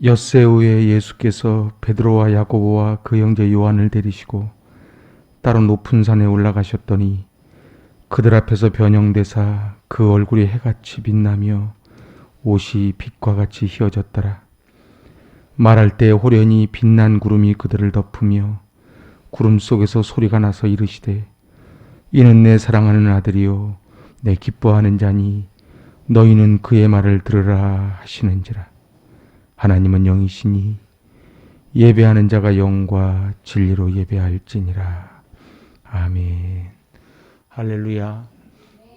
엿새 후에 예수께서 베드로와 야고보와 그 형제 요한을 데리시고 따로 높은 산에 올라가셨더니 그들 앞에서 변형되사 그 얼굴이 해같이 빛나며 옷이 빛과 같이 휘어졌더라. 말할 때 호련히 빛난 구름이 그들을 덮으며 구름 속에서 소리가 나서 이르시되 이는 내 사랑하는 아들이요 내 기뻐하는 자니 너희는 그의 말을 들으라 하시는지라. 하나님은 영이시니 예배하는 자가 영과 진리로 예배할지니라. 아멘. 할렐루야.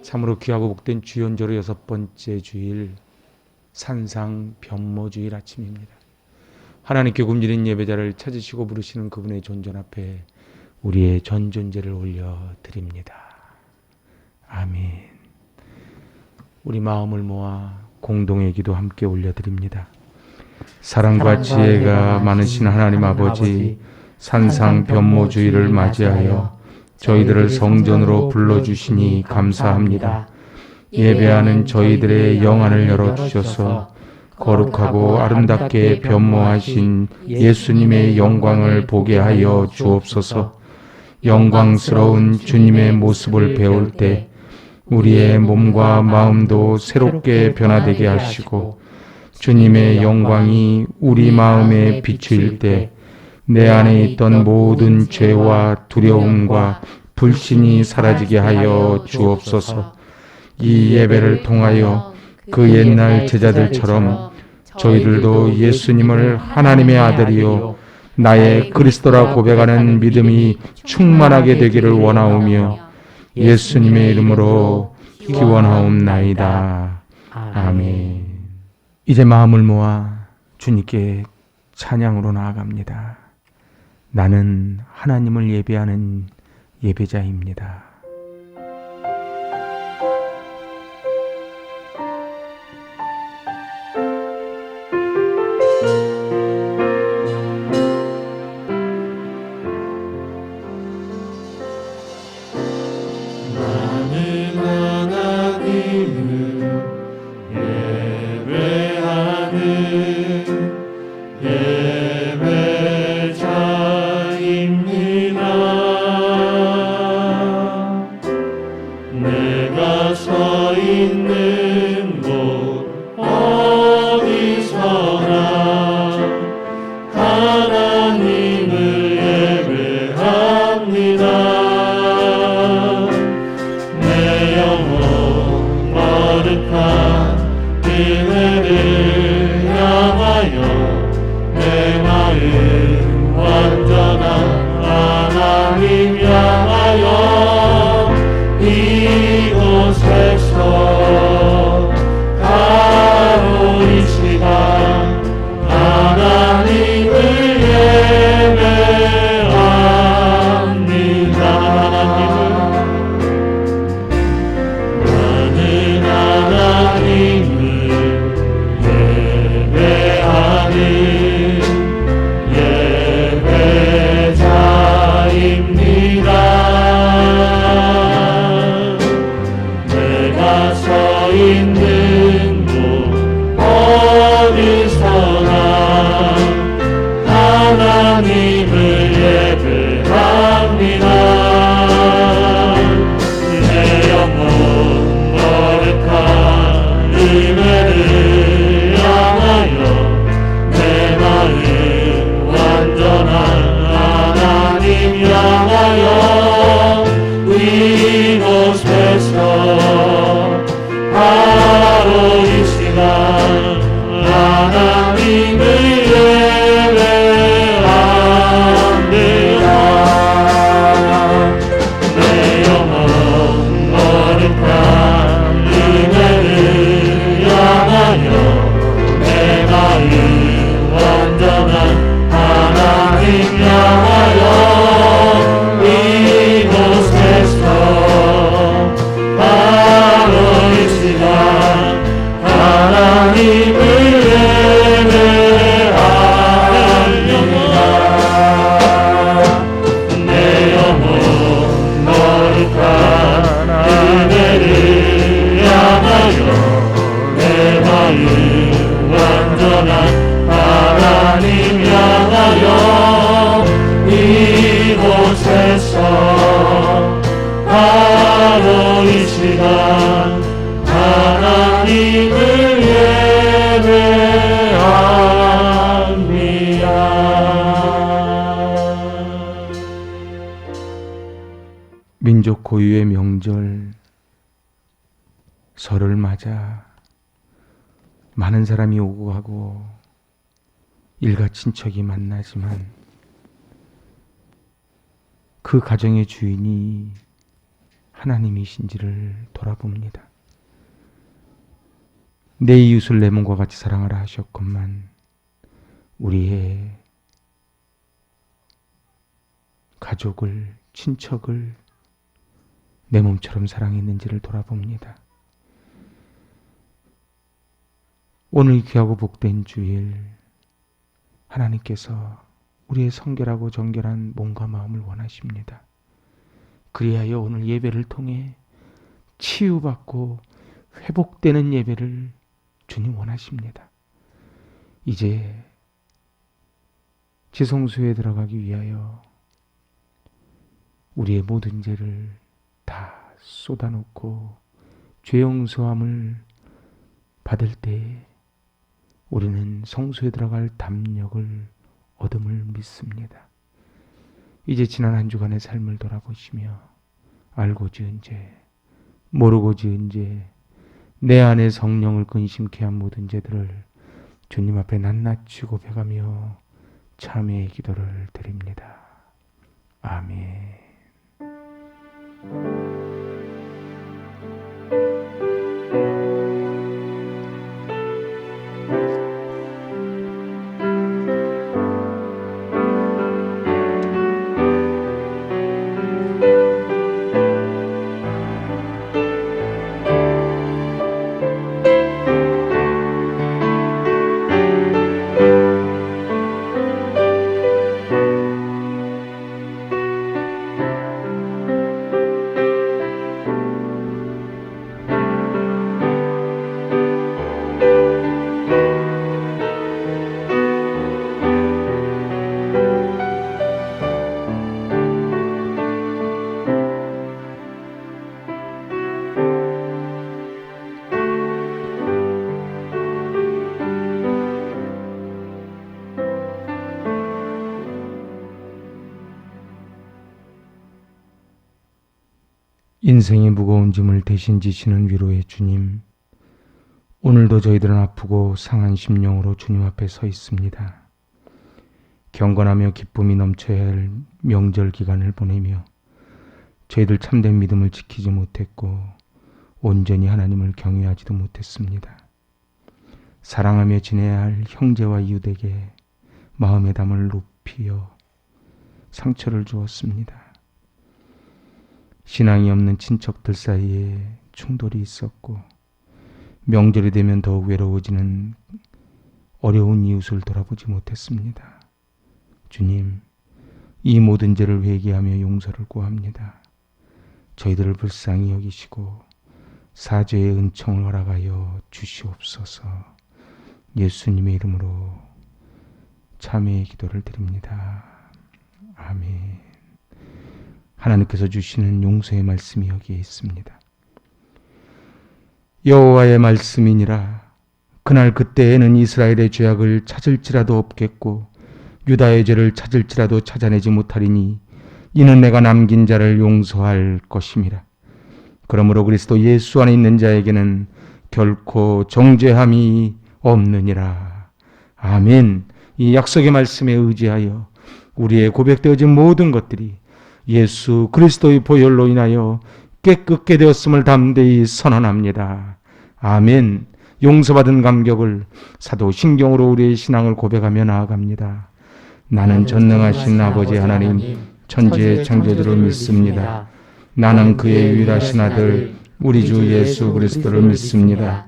참으로 귀하고 복된 주연절의 6번째 주일 산상 변모주일 아침입니다. 하나님께 굶주린 예배자를 찾으시고 부르시는 그분의 존전 앞에 우리의 전존제를 올려드립니다. 아멘. 우리 마음을 모아 공동의 기도 함께 올려드립니다. 사랑과 지혜가 많으신 하나님 아버지, 산상 변모주일을 맞이하여 저희들을 성전으로 불러주시니 감사합니다. 예배하는 저희들의 영안을 열어주셔서 거룩하고 아름답게 변모하신 예수님의 영광을 보게 하여 주옵소서. 영광스러운 주님의 모습을 배울 때 우리의 몸과 마음도 새롭게 변화되게 하시고 주님의 영광이 우리 마음에 비추일 때 내 안에 있던 모든 죄와 두려움과 불신이 사라지게 하여 주옵소서. 이 예배를 통하여 그 옛날 제자들처럼 저희들도 예수님을 하나님의 아들이요 나의 그리스도라 고백하는 믿음이 충만하게 되기를 원하오며 예수님의 이름으로 기원하옵나이다. 아멘. 이제 마음을 모아 주님께 찬양으로 나아갑니다. 나는 하나님을 예배하는 예배자입니다. 하나님을 예배합니다. 바로 이 시간 하나님을 예배합니다. 민족 고유의 명절 설을 맞아 많은 사람이 오고 가고 일가 친척이 만나지만 그 가정의 주인이 하나님이신지를 돌아봅니다. 내 이웃을 내 몸과 같이 사랑하라 하셨건만 우리의 가족을, 친척을 내 몸처럼 사랑했는지를 돌아봅니다. 오늘 귀하고 복된 주일, 하나님께서 우리의 성결하고 정결한 몸과 마음을 원하십니다. 그리하여 오늘 예배를 통해 치유받고 회복되는 예배를 주님 원하십니다. 이제 지성소에 들어가기 위하여 우리의 모든 죄를 다 쏟아놓고 죄 용서함을 받을 때 우리는 성소에 들어갈 담력을 얻음을 믿습니다. 이제 지난 한 주간의 삶을 돌아보시며 알고 지은 죄, 모르고 지은 죄, 내 안에 성령을 근심케 한 모든 죄들을 주님 앞에 낱낱이 고백하며 참회의 기도를 드립니다. 아멘. 인생의 무거운 짐을 대신 지시는 위로의 주님, 오늘도 저희들은 아프고 상한 심령으로 주님 앞에 서 있습니다. 경건하며 기쁨이 넘쳐야 할 명절 기간을 보내며 저희들 참된 믿음을 지키지 못했고 온전히 하나님을 경외하지도 못했습니다. 사랑하며 지내야 할 형제와 이웃에게 마음의 담을 높이어 상처를 주었습니다. 신앙이 없는 친척들 사이에 충돌이 있었고 명절이 되면 더욱 외로워지는 어려운 이웃을 돌아보지 못했습니다. 주님, 이 모든 죄를 회개하며 용서를 구합니다. 저희들을 불쌍히 여기시고 사죄의 은총을 허락하여 주시옵소서. 예수님의 이름으로 참회의 기도를 드립니다. 아멘. 하나님께서 주시는 용서의 말씀이 여기에 있습니다. 여호와의 말씀이니라. 그날 그때에는 이스라엘의 죄악을 찾을지라도 없겠고 유다의 죄를 찾을지라도 찾아내지 못하리니 이는 내가 남긴 자를 용서할 것임이라. 그러므로 그리스도 예수 안에 있는 자에게는 결코 정죄함이 없느니라. 아멘. 이 약속의 말씀에 의지하여 우리의 고백되어진 모든 것들이 예수 그리스도의 보혈로 인하여 깨끗게 되었음을 담대히 선언합니다. 아멘. 용서받은 감격을 사도신경으로 우리의 신앙을 고백하며 나아갑니다. 나는 전능하신 아버지 하나님 천지의 창조주를 믿습니다. 나는 그의 유일하신 아들 우리 주 예수 그리스도를 믿습니다.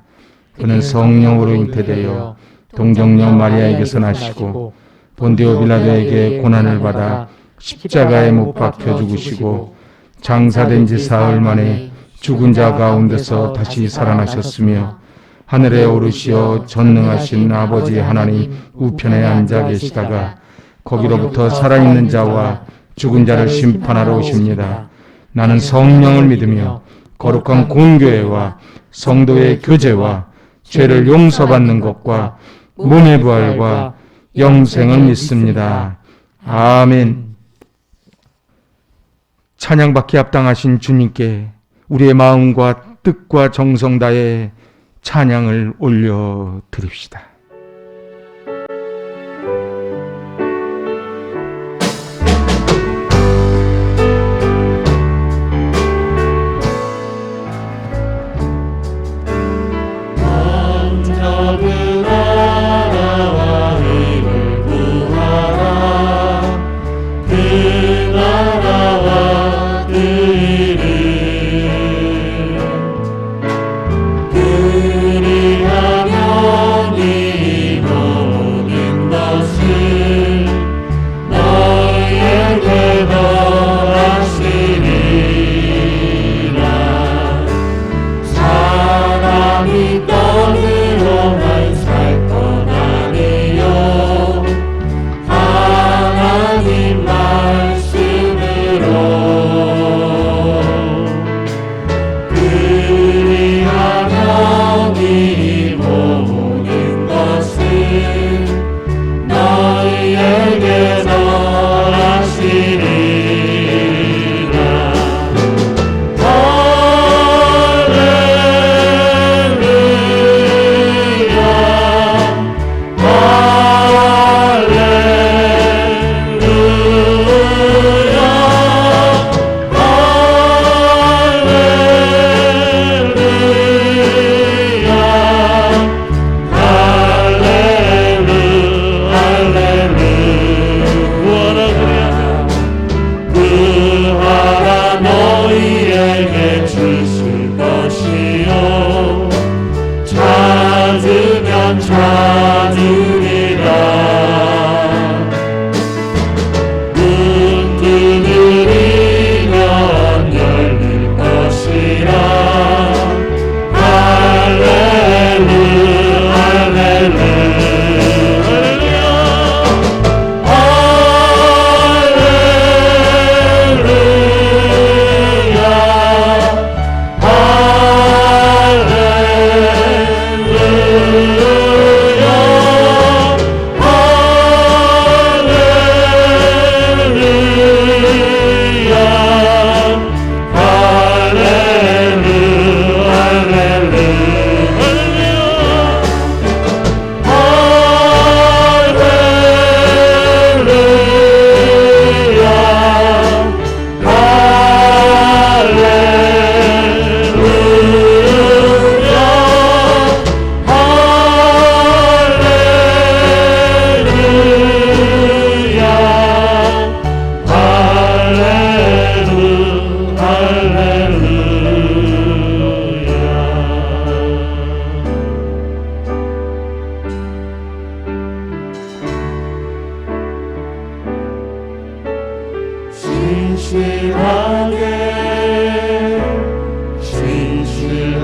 그는 성령으로 잉태되어 동정녀 마리아에게서 나시고 본디오 빌라도에게 고난을 받아 십자가에 못 박혀 죽으시고 장사된 지 사흘 만에 죽은 자 가운데서 다시 살아나셨으며 하늘에 오르시어 전능하신 아버지 하나님 우편에 앉아 계시다가 거기로부터 살아있는 자와 죽은 자를 심판하러 오십니다. 나는 성령을 믿으며 거룩한 공교회와 성도의 교제와 죄를 용서받는 것과 몸의 부활과 영생을 믿습니다. 아멘. 찬양받기 합당하신 주님께 우리의 마음과 뜻과 정성 다해 찬양을 올려 드립시다.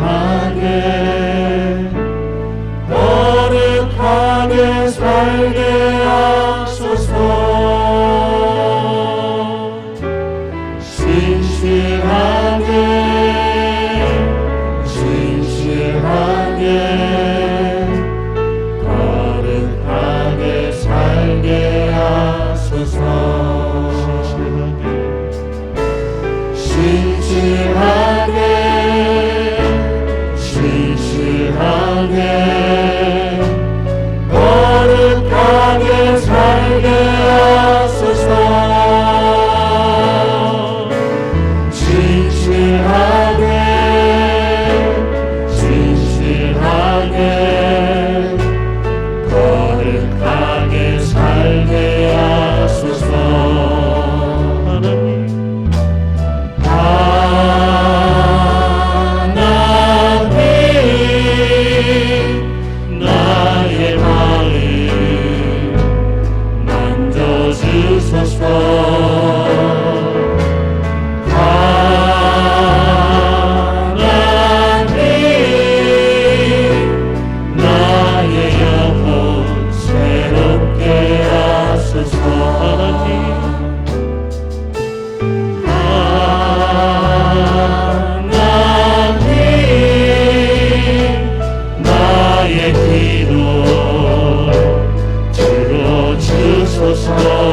진실하게 거룩하게 살게 하소서. 진실하게 거룩하게 살게 하소서. 진실하게 거룩하게 살게 하소서. 진실하게 거룩하게 살게 하소서. 나의 마음 만져주소서. 하나님 나의 영혼 새롭게 하소서. 하나님 주소서.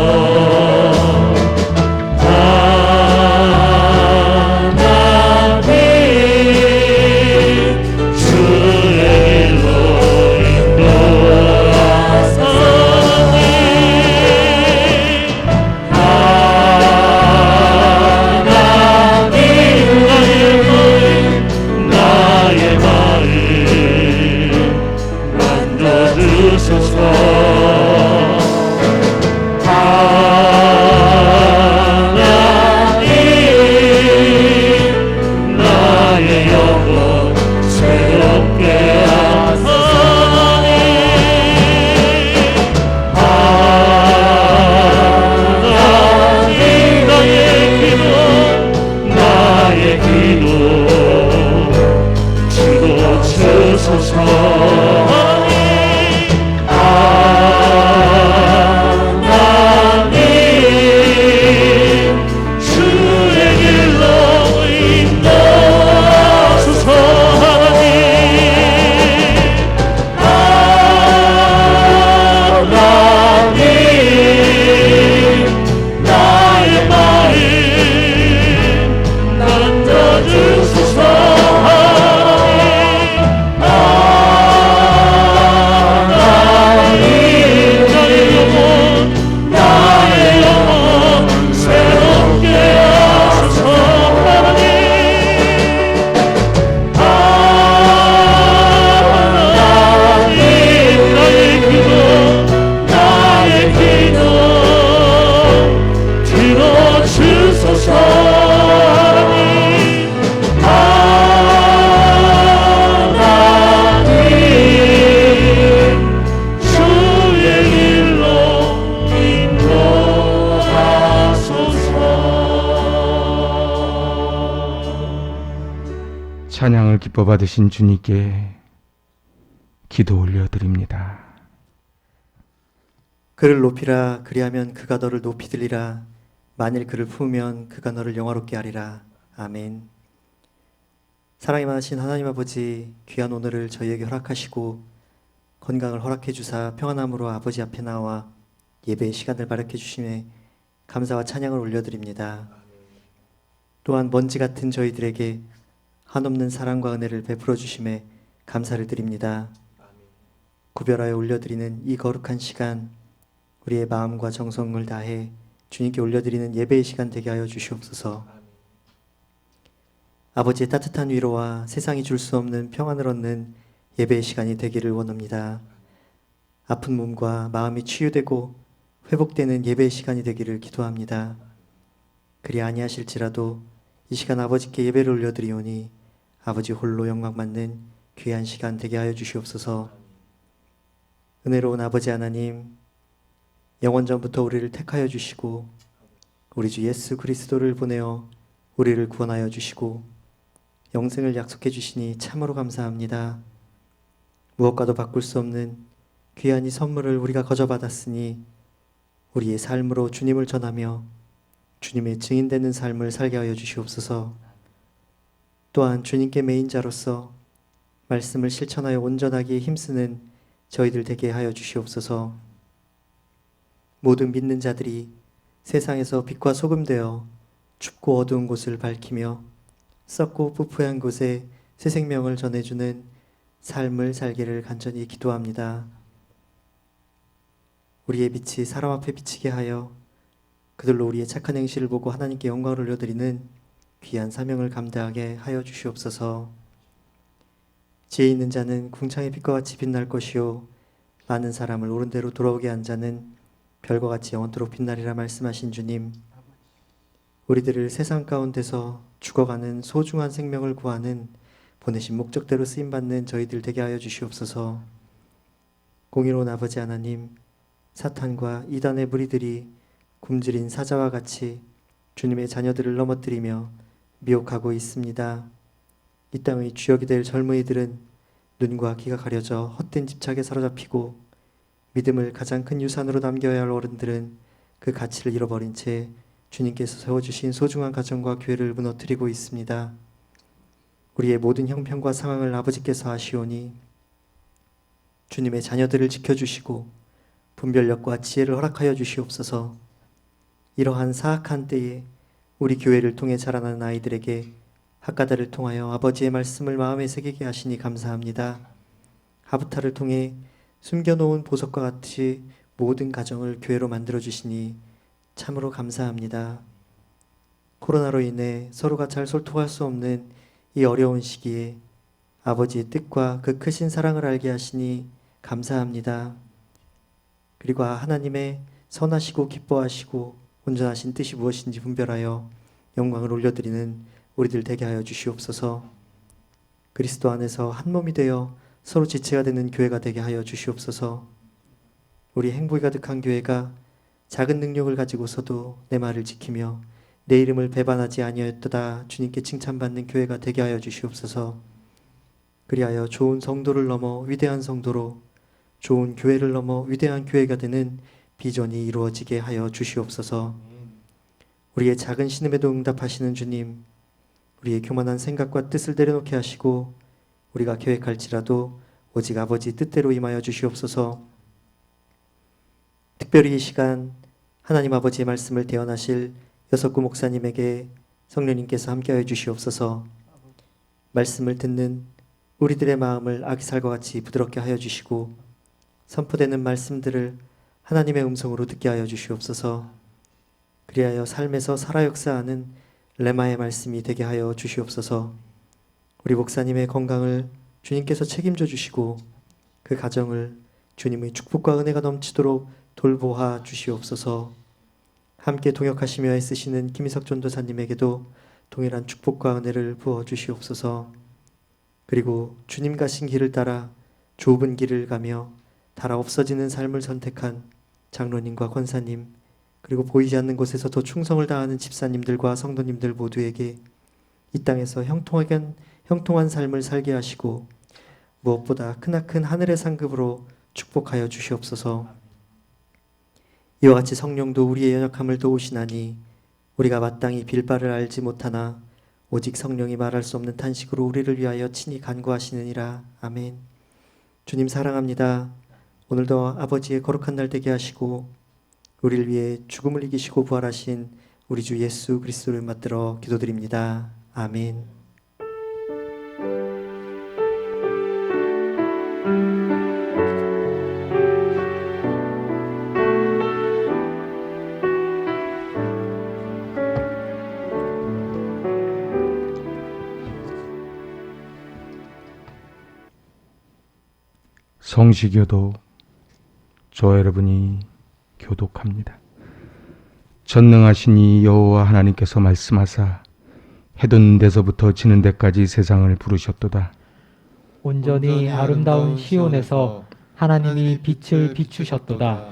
찬양을 기뻐 받으신 주님께 기도 올려드립니다. 그를 높이라. 그리하면 그가 너를 높이 들리라. 만일 그를 품으면 그가 너를 영화롭게 하리라. 아멘. 사랑이 많으신 하나님 아버지, 귀한 오늘을 저희에게 허락하시고 건강을 허락해 주사 평안함으로 아버지 앞에 나와 예배의 시간을 마련해 주심에 감사와 찬양을 올려드립니다. 또한 먼지 같은 저희들에게 한없는 사랑과 은혜를 베풀어 주심에 감사를 드립니다. 구별하여 올려드리는 이 거룩한 시간, 우리의 마음과 정성을 다해 주님께 올려드리는 예배의 시간 되게 하여 주시옵소서. 아버지의 따뜻한 위로와 세상이 줄 수 없는 평안을 얻는 예배의 시간이 되기를 원합니다. 아픈 몸과 마음이 치유되고 회복되는 예배의 시간이 되기를 기도합니다. 그리 아니하실지라도 이 시간 아버지께 예배를 올려드리오니 아버지 홀로 영광받는 귀한 시간 되게 하여 주시옵소서. 은혜로운 아버지 하나님, 영원전부터 우리를 택하여 주시고 우리 주 예수 그리스도를 보내어 우리를 구원하여 주시고 영생을 약속해 주시니 참으로 감사합니다. 무엇과도 바꿀 수 없는 귀한 이 선물을 우리가 거저받았으니 우리의 삶으로 주님을 전하며 주님의 증인되는 삶을 살게 하여 주시옵소서. 또한 주님께 매인자로서 말씀을 실천하여 온전하게 힘쓰는 저희들 되게 하여 주시옵소서. 모든 믿는 자들이 세상에서 빛과 소금 되어 춥고 어두운 곳을 밝히며 썩고 부패한 곳에 새 생명을 전해주는 삶을 살기를 간절히 기도합니다. 우리의 빛이 사람 앞에 비치게 하여 그들로 우리의 착한 행실을 보고 하나님께 영광을 올려드리는 귀한 사명을 감당하게 하여 주시옵소서. 지혜 있는 자는 궁창의 빛과 같이 빛날 것이요 많은 사람을 옳은 대로 돌아오게 한 자는 별과 같이 영원토록 빛나리라 말씀하신 주님, 우리들을 세상 가운데서 죽어가는 소중한 생명을 구하는 보내신 목적대로 쓰임받는 저희들 되게 하여 주시옵소서. 공의로운 아버지 하나님, 사탄과 이단의 무리들이 굶주린 사자와 같이 주님의 자녀들을 넘어뜨리며 미혹하고 있습니다. 이 땅의 주역이 될 젊은이들은 눈과 귀가 가려져 헛된 집착에 사로잡히고 믿음을 가장 큰 유산으로 남겨야 할 어른들은 그 가치를 잃어버린 채 주님께서 세워주신 소중한 가정과 교회를 무너뜨리고 있습니다. 우리의 모든 형편과 상황을 아버지께서 아시오니 주님의 자녀들을 지켜주시고 분별력과 지혜를 허락하여 주시옵소서. 이러한 사악한 때에 우리 교회를 통해 자라나는 아이들에게 학가다를 통하여 아버지의 말씀을 마음에 새기게 하시니 감사합니다. 하부타를 통해 숨겨놓은 보석과 같이 모든 가정을 교회로 만들어 주시니 참으로 감사합니다. 코로나로 인해 서로가 잘 소통할 수 없는 이 어려운 시기에 아버지의 뜻과 그 크신 사랑을 알게 하시니 감사합니다. 그리고 하나님의 선하시고 기뻐하시고 온전하신 뜻이 무엇인지 분별하여 영광을 올려드리는 우리들 되게 하여 주시옵소서. 그리스도 안에서 한 몸이 되어 서로 지체가 되는 교회가 되게 하여 주시옵소서. 우리 행복이 가득한 교회가 작은 능력을 가지고서도 내 말을 지키며 내 이름을 배반하지 아니하였도다 주님께 칭찬받는 교회가 되게 하여 주시옵소서. 그리하여 좋은 성도를 넘어 위대한 성도로, 좋은 교회를 넘어 위대한 교회가 되는 비전이 이루어지게 하여 주시옵소서. 우리의 작은 신음에도 응답하시는 주님, 우리의 교만한 생각과 뜻을 내려놓게 하시고 우리가 계획할지라도 오직 아버지 뜻대로 임하여 주시옵소서. 특별히 이 시간 하나님 아버지의 말씀을 대언하실 여석구 목사님에게 성령님께서 함께하여 주시옵소서. 말씀을 듣는 우리들의 마음을 아기살과 같이 부드럽게 하여 주시고 선포되는 말씀들을 하나님의 음성으로 듣게 하여 주시옵소서. 그리하여 삶에서 살아 역사하는 레마의 말씀이 되게 하여 주시옵소서. 우리 목사님의 건강을 주님께서 책임져 주시고 그 가정을 주님의 축복과 은혜가 넘치도록 돌보아 주시옵소서. 함께 동역하시며 애쓰시는 김희석 전도사님에게도 동일한 축복과 은혜를 부어 주시옵소서. 그리고 주님 가신 길을 따라 좁은 길을 가며 달아 없어지는 삶을 선택한 장로님과 권사님, 그리고 보이지 않는 곳에서 더 충성을 다하는 집사님들과 성도님들 모두에게 이 땅에서 형통한 삶을 살게 하시고 무엇보다 크나큰 하늘의 상급으로 축복하여 주시옵소서. 이와 같이 성령도 우리의 연약함을 도우시나니 우리가 마땅히 빌 바를 알지 못하나 오직 성령이 말할 수 없는 탄식으로 우리를 위하여 친히 간구하시느니라. 아멘. 주님 사랑합니다. 오늘도 아버지의 거룩한 날 되게 하시고 우리를 위해 죽음을 이기시고 부활하신 우리 주 예수 그리스도를 맞들어 기도드립니다. 아멘. 성시교도 저 여러분이 교독합니다. 전능하신 이 여호와 하나님께서 말씀하사 해돋는 데서부터 지는 데까지 세상을 부르셨도다. 온전히 아름다운 시온에서 하나님이 빛을 비추셨도다.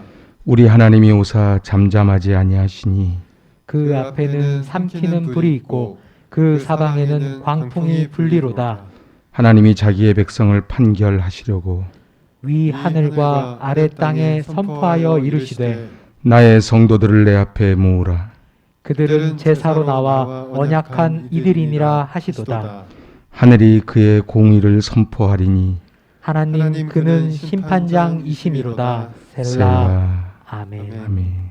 우리 하나님이 오사 잠잠하지 아니하시니 그 앞에는 삼키는 불이 있고 그 사방에는 광풍이 불리로다. 하나님이 자기의 백성을 판결하시려고 위 하늘과 아래 땅에 선포하여 이르시되 나의 성도들을 내 앞에 모으라. 그들은 제사로 나와 언약한 이들이니라 하시도다. 하늘이 그의 공의를 선포하리니 하나님 그는 심판장이시미로다. 셀라. 셀라. 아멘. 아멘.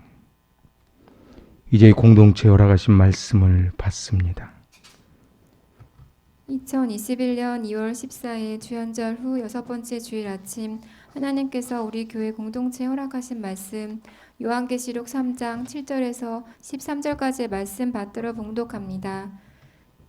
이제 공동체 허락하신 말씀을 받습니다. 2021년 2월 14일 주연절 후 6번째 주일 아침 하나님께서 우리 교회 공동체에 허락하신 말씀 요한계시록 3장 7절에서 13절까지의 말씀 받들어 봉독합니다.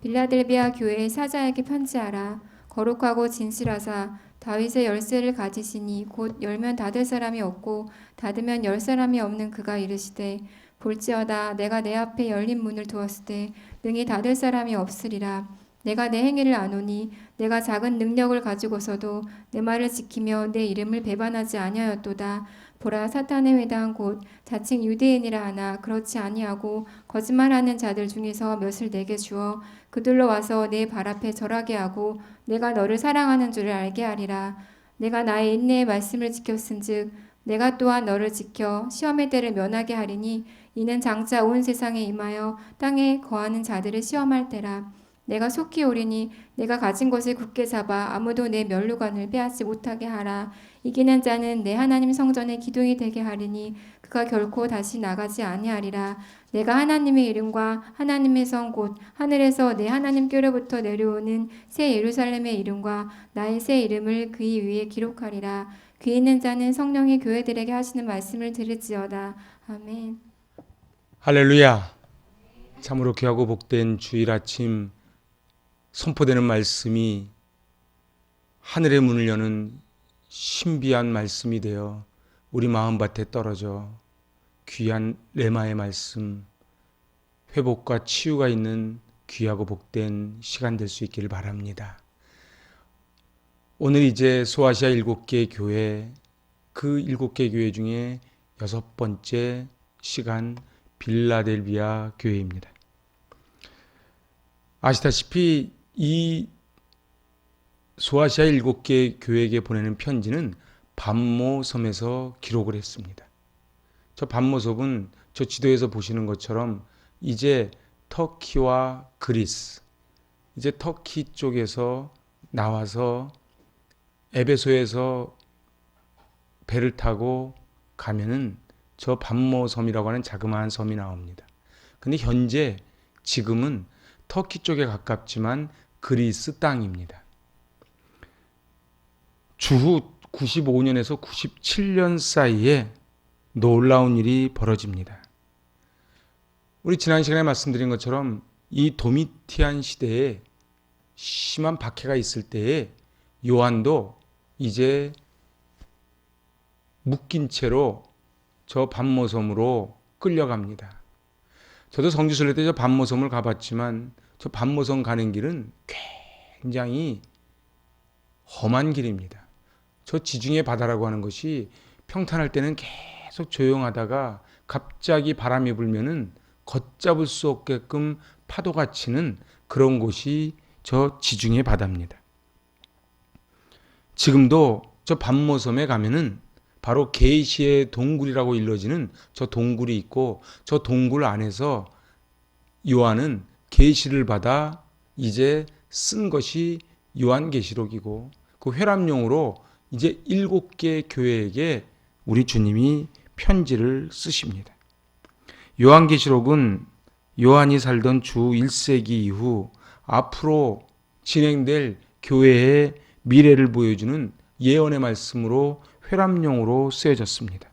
빌라델비아 교회의 사자에게 편지하라. 거룩하고 진실하사 다윗의 열쇠를 가지시니 곧 열면 닫을 사람이 없고 닫으면 열 사람이 없는 그가 이르시되 볼지어다 내가 내 앞에 열린 문을 두었을 때 능히 닫을 사람이 없으리라. 내가 내 행위를 아노니 내가 작은 능력을 가지고서도 내 말을 지키며 내 이름을 배반하지 아니하였도다. 보라 사탄의 회당 곧 자칭 유대인이라 하나 그렇지 아니하고 거짓말하는 자들 중에서 몇을 내게 주어 그들로 와서 내 발 앞에 절하게 하고 내가 너를 사랑하는 줄을 알게 하리라. 내가 나의 인내의 말씀을 지켰은즉 내가 또한 너를 지켜 시험의 때를 면하게 하리니 이는 장차 온 세상에 임하여 땅에 거하는 자들을 시험할 때라. 내가 속히 오리니 내가 가진 것을 굳게 잡아 아무도 내 면류관을 빼앗지 못하게 하라. 이기는 자는 내 하나님 성전의 기둥이 되게 하리니 그가 결코 다시 나가지 아니하리라. 내가 하나님의 이름과 하나님의 성 곧 하늘에서 내 하나님께로부터 내려오는 새 예루살렘의 이름과 나의 새 이름을 그의 위에 기록하리라. 귀 있는 자는 성령이 교회들에게 하시는 말씀을 들을지어다. 아멘. 할렐루야. 참으로 귀하고 복된 주일 아침 선포되는 말씀이 하늘의 문을 여는 신비한 말씀이 되어 우리 마음밭에 떨어져 귀한 레마의 말씀, 회복과 치유가 있는 귀하고 복된 시간 될 수 있기를 바랍니다. 오늘 이제 소아시아 7개 교회, 그 7개 교회 중에 6번째 시간 빌라델비아 교회입니다. 아시다시피 이 소아시아 7개 교회에게 보내는 편지는 반모섬에서 기록을 했습니다. 저 반모섬은 저 지도에서 보시는 것처럼 이제 터키와 그리스, 이제 터키 쪽에서 나와서 에베소에서 배를 타고 가면은 저 반모섬이라고 하는 자그마한 섬이 나옵니다. 근데 현재 지금은 터키 쪽에 가깝지만 그리스 땅입니다. 주후 95년에서 97년 사이에 놀라운 일이 벌어집니다. 우리 지난 시간에 말씀드린 것처럼 이 도미티안 시대에 심한 박해가 있을 때에 요한도 이제 묶인 채로 저 반모섬으로 끌려갑니다. 저도 성지순례 때 저 반모섬을 가봤지만 저 반모섬 가는 길은 굉장히 험한 길입니다. 저 지중해 바다라고 하는 것이 평탄할 때는 계속 조용하다가 갑자기 바람이 불면은 걷잡을 수 없게끔 파도가 치는 그런 곳이 저 지중해 바다입니다. 지금도 저 반모섬에 가면은 바로 계시의 동굴이라고 일러지는 저 동굴이 있고 저 동굴 안에서 요한은 계시를 받아 이제 쓴 것이 요한계시록이고 그 회람용으로 이제 7개 교회에게 우리 주님이 편지를 쓰십니다. 요한계시록은 요한이 살던 주 1세기 이후 앞으로 진행될 교회의 미래를 보여주는 예언의 말씀으로 회람용으로 쓰여졌습니다.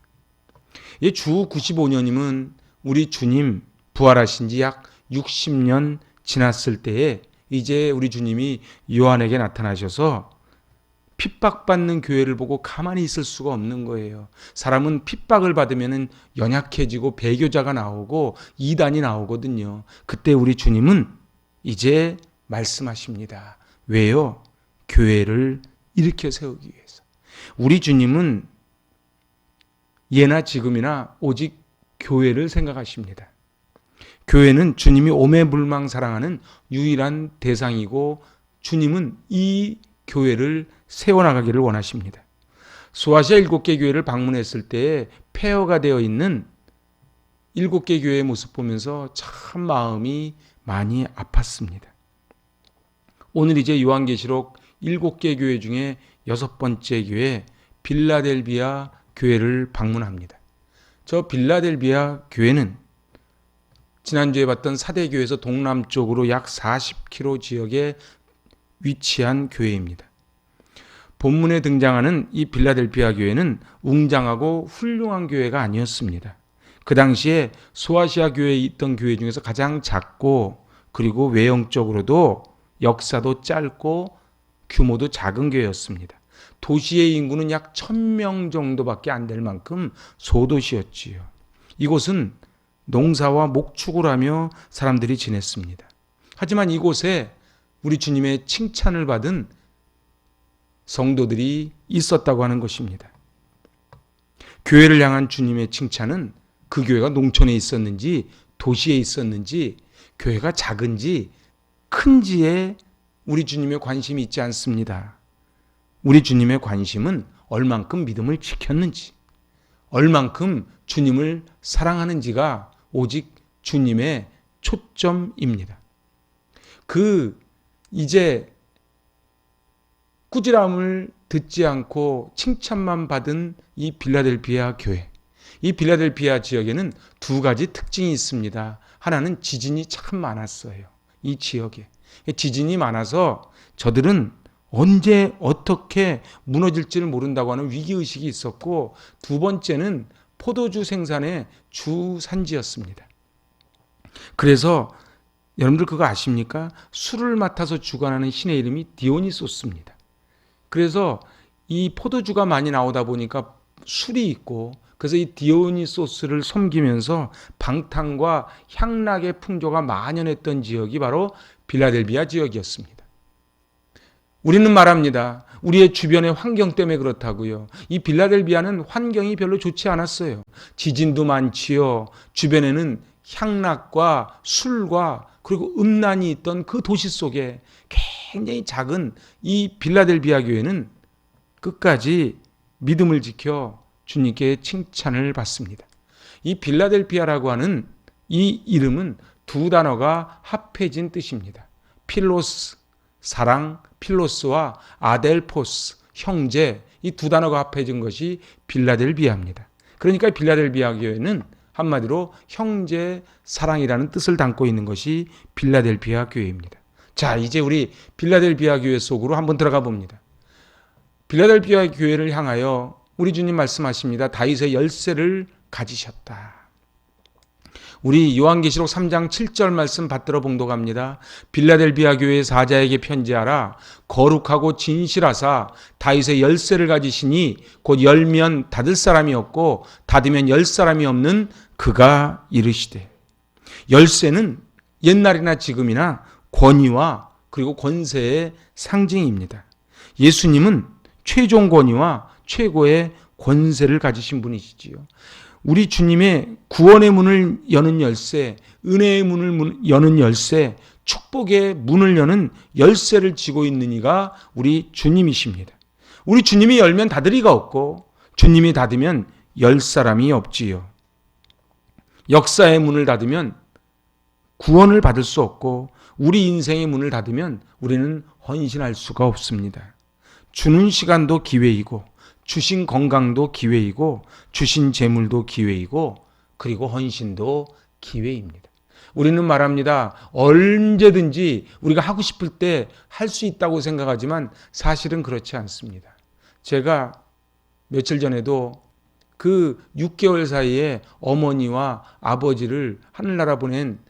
주 95년이면 우리 주님 부활하신 지 약 60년 지났을 때에 이제 우리 주님이 요한에게 나타나셔서 핍박받는 교회를 보고 가만히 있을 수가 없는 거예요. 사람은 핍박을 받으면 연약해지고 배교자가 나오고 이단이 나오거든요. 그때 우리 주님은 이제 말씀하십니다. 왜요? 교회를 일으켜 세우기 위해서. 우리 주님은 예나 지금이나 오직 교회를 생각하십니다. 교회는 주님이 오매불망 사랑하는 유일한 대상이고 주님은 이 교회를 세워나가기를 원하십니다. 소아시아 7개 교회를 방문했을 때 폐허가 되어 있는 7개 교회의 모습 보면서 참 마음이 많이 아팠습니다. 오늘 이제 요한계시록 7개 교회 중에 6번째 교회 빌라델비아 교회를 방문합니다. 저 빌라델비아 교회는 지난주에 봤던 사대교회에서 동남쪽으로 약 40km 지역에 위치한 교회입니다. 본문에 등장하는 이 빌라델비아 교회는 웅장하고 훌륭한 교회가 아니었습니다. 그 당시에 소아시아 교회에 있던 교회 중에서 가장 작고 그리고 외형적으로도 역사도 짧고 규모도 작은 교회였습니다. 도시의 인구는 약 1000명 정도밖에 안 될 만큼 소도시였지요. 이곳은 농사와 목축을 하며 사람들이 지냈습니다. 하지만 이곳에 우리 주님의 칭찬을 받은 성도들이 있었다고 하는 것입니다. 교회를 향한 주님의 칭찬은 그 교회가 농촌에 있었는지 도시에 있었는지 교회가 작은지 큰지에 우리 주님의 관심이 있지 않습니다. 우리 주님의 관심은 얼만큼 믿음을 지켰는지, 얼만큼 주님을 사랑하는지가 오직 주님의 초점입니다. 그 이제 꾸지람을 듣지 않고 칭찬만 받은 이 빌라델비아 교회. 이 빌라델비아 지역에는 두 가지 특징이 있습니다. 하나는 지진이 참 많았어요. 이 지역에. 지진이 많아서 저들은 언제 어떻게 무너질지를 모른다고 하는 위기의식이 있었고, 두 번째는 포도주 생산의 주산지였습니다. 그래서 여러분들 그거 아십니까? 술을 맡아서 주관하는 신의 이름이 디오니소스입니다. 그래서 이 포도주가 많이 나오다 보니까 술이 있고, 그래서 이 디오니소스를 섬기면서 방탕과 향락의 풍조가 만연했던 지역이 바로 빌라델비아 지역이었습니다. 우리는 말합니다. 우리의 주변의 환경 때문에 그렇다고요. 이 빌라델비아는 환경이 별로 좋지 않았어요. 지진도 많지요. 주변에는 향락과 술과 그리고 음란이 있던 그 도시 속에 굉장히 작은 이 빌라델비아 교회는 끝까지 믿음을 지켜 주님께 칭찬을 받습니다. 이 빌라델비아라고 하는 이 이름은 두 단어가 합해진 뜻입니다. 필로스, 사랑, 필로스와 아델포스, 형제, 이 두 단어가 합해진 것이 빌라델비아입니다. 그러니까 빌라델비아 교회는 한마디로 형제 사랑이라는 뜻을 담고 있는 것이 빌라델비아 교회입니다. 자, 이제 우리 빌라델비아 교회 속으로 한번 들어가 봅니다. 빌라델비아 교회를 향하여 우리 주님 말씀하십니다. 다윗의 열쇠를 가지셨다. 우리 요한계시록 3장 7절 말씀 받들어 봉독합니다. 빌라델비아 교회 사자에게 편지하라. 거룩하고 진실하사 다윗의 열쇠를 가지시니 곧 열면 닫을 사람이 없고 닫으면 열 사람이 없는 그가 이르시되. 열쇠는 옛날이나 지금이나 권위와 그리고 권세의 상징입니다. 예수님은 최종 권위와 최고의 권세를 가지신 분이시지요. 우리 주님의 구원의 문을 여는 열쇠, 은혜의 문을 여는 열쇠, 축복의 문을 여는 열쇠를 쥐고 있는 이가 우리 주님이십니다. 우리 주님이 열면 닫을 이가 없고 주님이 닫으면 열 사람이 없지요. 역사의 문을 닫으면 구원을 받을 수 없고 우리 인생의 문을 닫으면 우리는 헌신할 수가 없습니다. 주는 시간도 기회이고 주신 건강도 기회이고 주신 재물도 기회이고 그리고 헌신도 기회입니다. 우리는 말합니다. 언제든지 우리가 하고 싶을 때 할 수 있다고 생각하지만 사실은 그렇지 않습니다. 제가 며칠 전에도 그 6개월 사이에 어머니와 아버지를 하늘나라 보낸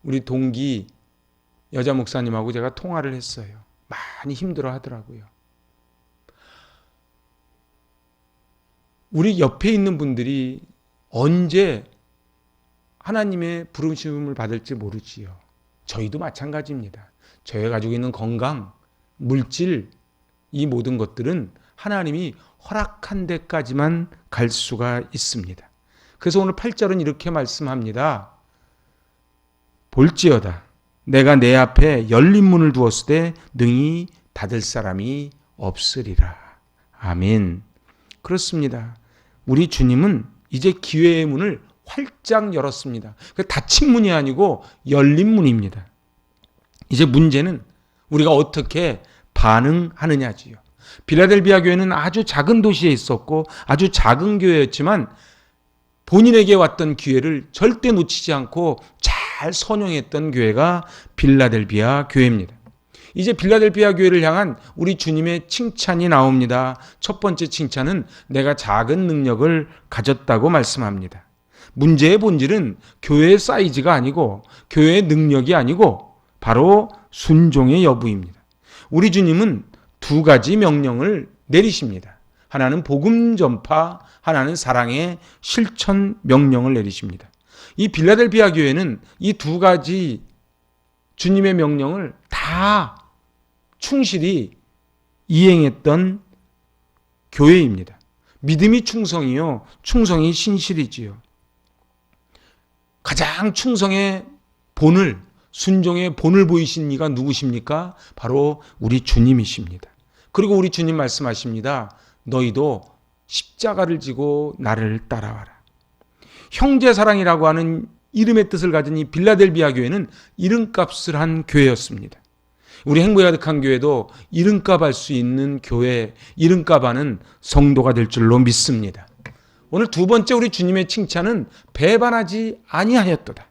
우리 동기 여자 목사님하고 제가 통화를 했어요. 많이 힘들어 하더라고요. 우리 옆에 있는 분들이 언제 하나님의 부르심을 받을지 모르지요. 저희도 마찬가지입니다. 저희가 가지고 있는 건강, 물질, 이 모든 것들은 하나님이 허락한 데까지만 갈 수가 있습니다. 그래서 오늘 8절은 이렇게 말씀합니다. 볼지어다 내가 내 앞에 열린 문을 두었을 때 능히 닫을 사람이 없으리라. 아멘. 그렇습니다. 우리 주님은 이제 기회의 문을 활짝 열었습니다. 닫힌 문이 아니고 열린 문입니다. 이제 문제는 우리가 어떻게 반응하느냐지요. 빌라델비아 교회는 아주 작은 도시에 있었고 아주 작은 교회였지만 본인에게 왔던 기회를 절대 놓치지 않고 잘 선용했던 교회가 빌라델비아 교회입니다. 이제 빌라델비아 교회를 향한 우리 주님의 칭찬이 나옵니다. 첫 번째 칭찬은 내가 작은 능력을 가졌다고 말씀합니다. 문제의 본질은 교회의 사이즈가 아니고 교회의 능력이 아니고 바로 순종의 여부입니다. 우리 주님은 두 가지 명령을 내리십니다. 하나는 복음 전파, 하나는 사랑의 실천 명령을 내리십니다. 이 빌라델비아 교회는 이 두 가지 주님의 명령을 다 충실히 이행했던 교회입니다. 믿음이 충성이요, 충성이 신실이지요. 가장 충성의 본을, 순종의 본을 보이신 이가 누구십니까? 바로 우리 주님이십니다. 그리고 우리 주님 말씀하십니다. 너희도 십자가를 지고 나를 따라와라. 형제사랑이라고 하는 이름의 뜻을 가진 이 빌라델비아 교회는 이름값을 한 교회였습니다. 우리 행복이 가득한 교회도 이름값 할 수 있는 교회, 이름값 하는 성도가 될 줄로 믿습니다. 오늘 두 번째 우리 주님의 칭찬은 배반하지 아니하였도다.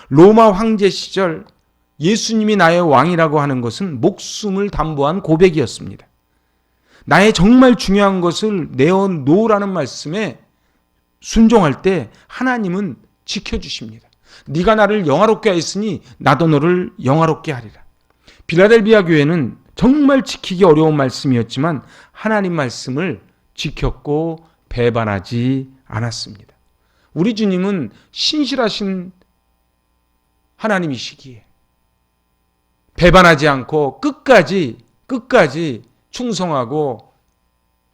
로마 황제 시절 예수님이 나의 왕이라고 하는 것은 목숨을 담보한 고백이었습니다. 나의 정말 중요한 것을 내어놓으라는 말씀에 순종할 때 하나님은 지켜주십니다. 네가 나를 영화롭게 하였으니 나도 너를 영화롭게 하리라. 빌라델비아 교회는 정말 지키기 어려운 말씀이었지만 하나님 말씀을 지켰고 배반하지 않았습니다. 우리 주님은 신실하신 하나님이시기에 배반하지 않고 끝까지 충성하고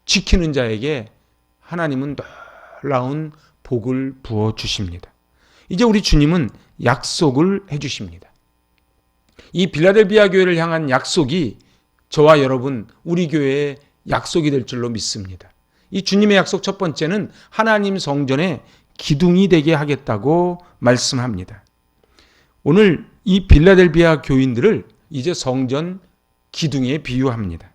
지키는 자에게 하나님은 놀라운 복을 부어 주십니다. 이제 우리 주님은 약속을 해 주십니다. 이 빌라델비아 교회를 향한 약속이 저와 여러분 우리 교회의 약속이 될 줄로 믿습니다. 이 주님의 약속 첫 번째는 하나님 성전에 기둥이 되게 하겠다고 말씀합니다. 오늘 이 빌라델비아 교인들을 이제 성전 기둥에 비유합니다.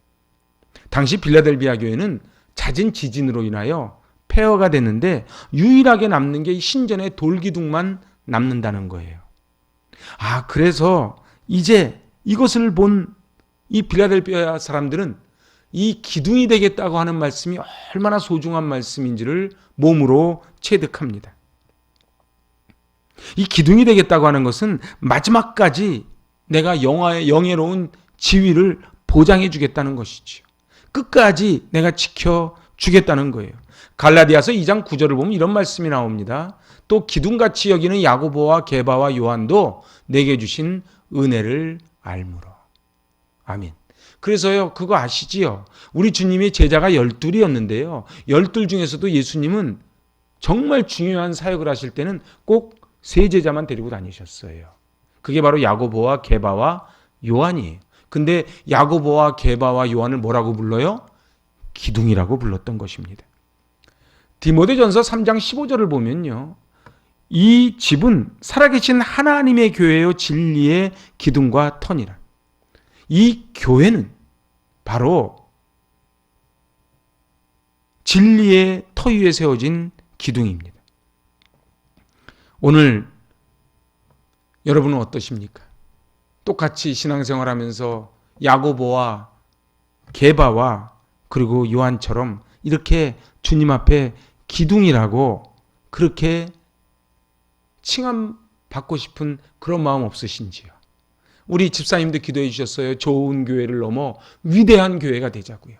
당시 빌라델비아 교회는 잦은 지진으로 인하여 폐허가 됐는데 유일하게 남는 게 신전의 돌기둥만 남는다는 거예요. 그래서 이제 이것을 본 이 빌라델비아 사람들은 이 기둥이 되겠다고 하는 말씀이 얼마나 소중한 말씀인지를 몸으로 체득합니다. 이 기둥이 되겠다고 하는 것은 마지막까지 내가 영예로운 지위를 보장해 주겠다는 것이지요. 끝까지 내가 지켜주겠다는 거예요. 갈라디아서 2장 9절을 보면 이런 말씀이 나옵니다. 또 기둥같이 여기는 야고보와 게바와 요한도 내게 주신 은혜를 알므로. 아멘. 그래서요, 그거 아시지요? 우리 주님의 제자가 12이었는데요. 12 중에서도 예수님은 정말 중요한 사역을 하실 때는 꼭 세 제자만 데리고 다니셨어요. 그게 바로 야고보와 게바와 요한이에요. 근데 야고보와 게바와 요한을 뭐라고 불러요? 기둥이라고 불렀던 것입니다. 디모데전서 3장 15절을 보면요. 이 집은 살아계신 하나님의 교회요 진리의 기둥과 터니라. 이 교회는 바로 진리의 터 위에 세워진 기둥입니다. 오늘 여러분은 어떠십니까? 똑같이 신앙생활하면서 야고보와 게바와 그리고 요한처럼 이렇게 주님 앞에 기둥이라고 그렇게 칭함 받고 싶은 그런 마음 없으신지요? 우리 집사님도 기도해 주셨어요. 좋은 교회를 넘어 위대한 교회가 되자고요.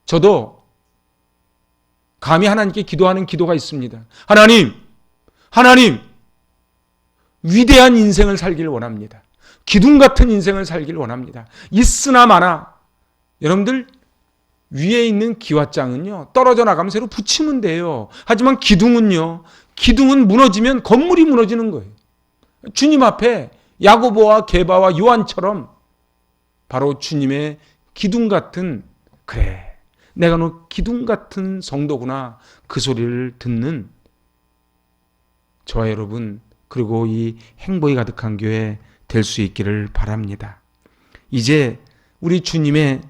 저도 감히 하나님께 기도하는 기도가 있습니다. 하나님, 위대한 인생을 살길 원합니다. 기둥 같은 인생을 살길 원합니다. 있으나 마나 여러분들 위에 있는 기와장은요 떨어져 나가면 새로 붙이면 돼요. 하지만 기둥은 무너지면 건물이 무너지는 거예요. 주님 앞에 야고보와 게바와 요한처럼 바로 주님의 기둥 같은, 그래 내가 너 기둥 같은 성도구나, 그 소리를 듣는 저와 여러분 그리고 이 행복이 가득한 교회 될 수 있기를 바랍니다. 이제 우리 주님의